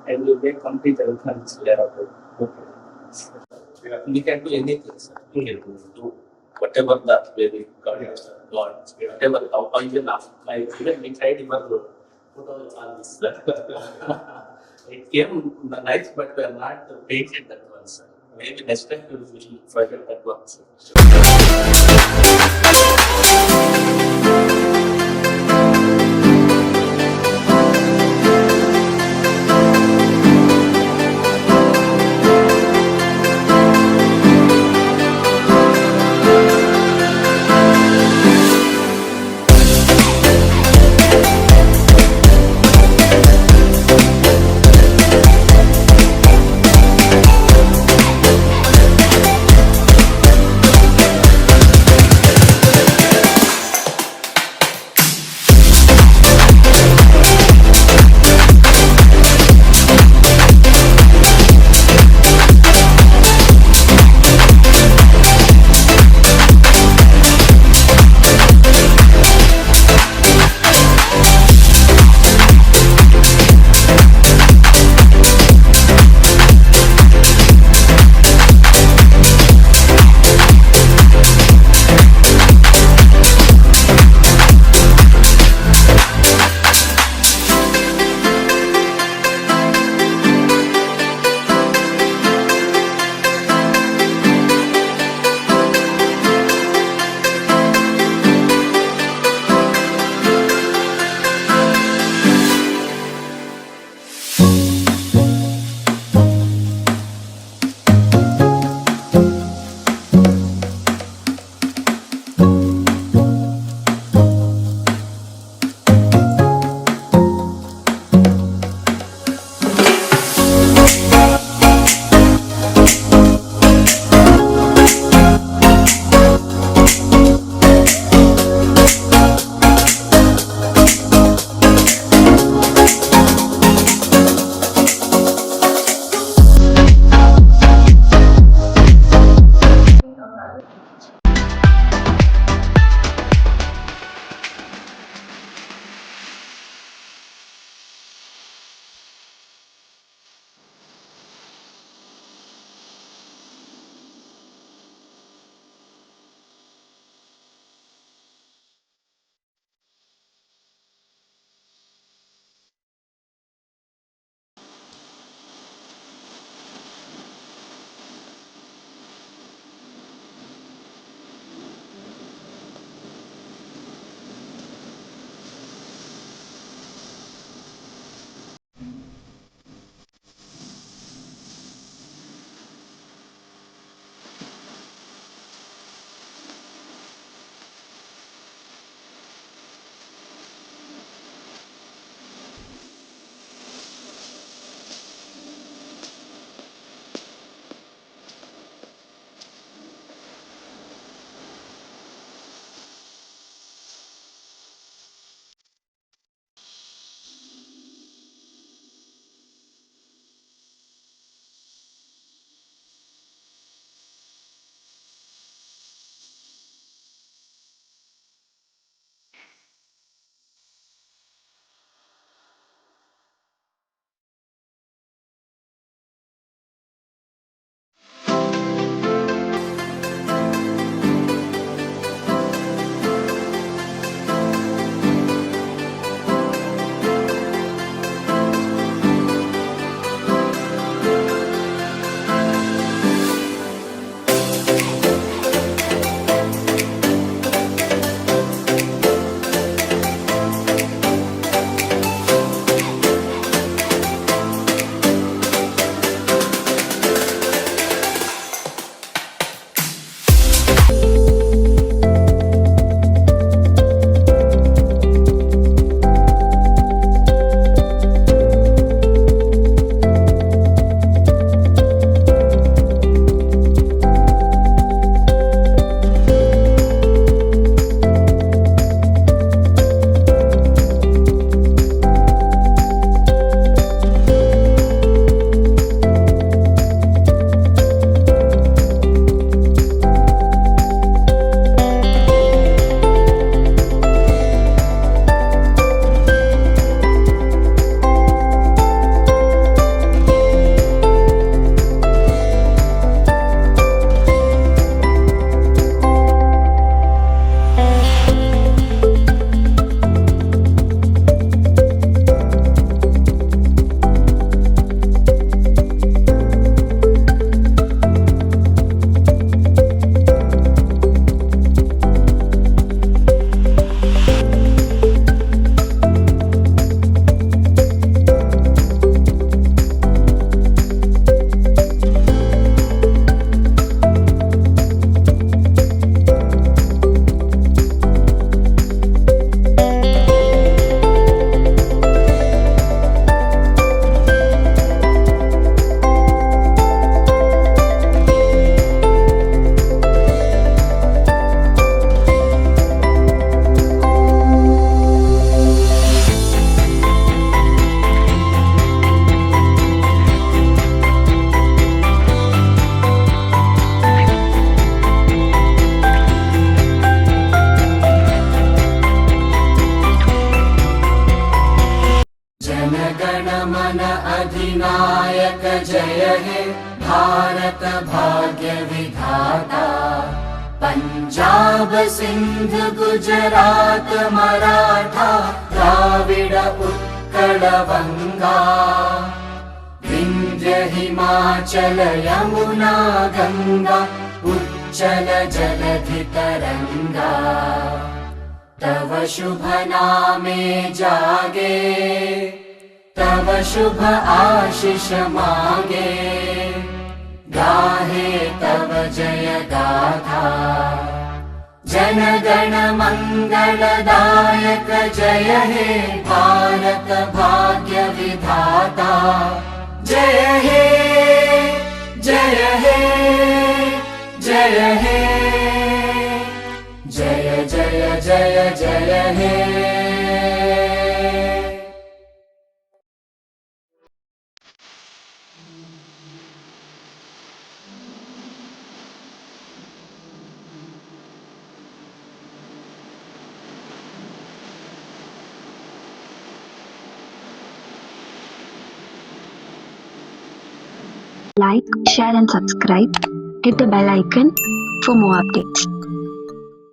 And we make complete electronics layer of it. Okay. We can do anything, sir. We can do whatever the very God, whatever, how even even we tried your photo on this. It came nice, but we are not painted that one, sir. Maybe next time we will forget that one, sir. नमन अधिनायक जय हे भारत भाग्य विधाता। पंजाब सिंध गुजरात मराठा द्राविड उत्कल बंगा। विंध्य हिमाचल यमुना गंगा उच्चल जलधि तरंगा। तव शुभ नामे जागे तव शुभ आशीष मांगे। गाहे तव जय गाथा जन गण मंगलदायक जय हे भारत भाग्य विधाता। जय हे जय हे जय हे जय जय जय जय हे। Like, share and subscribe. Hit the bell icon for more updates.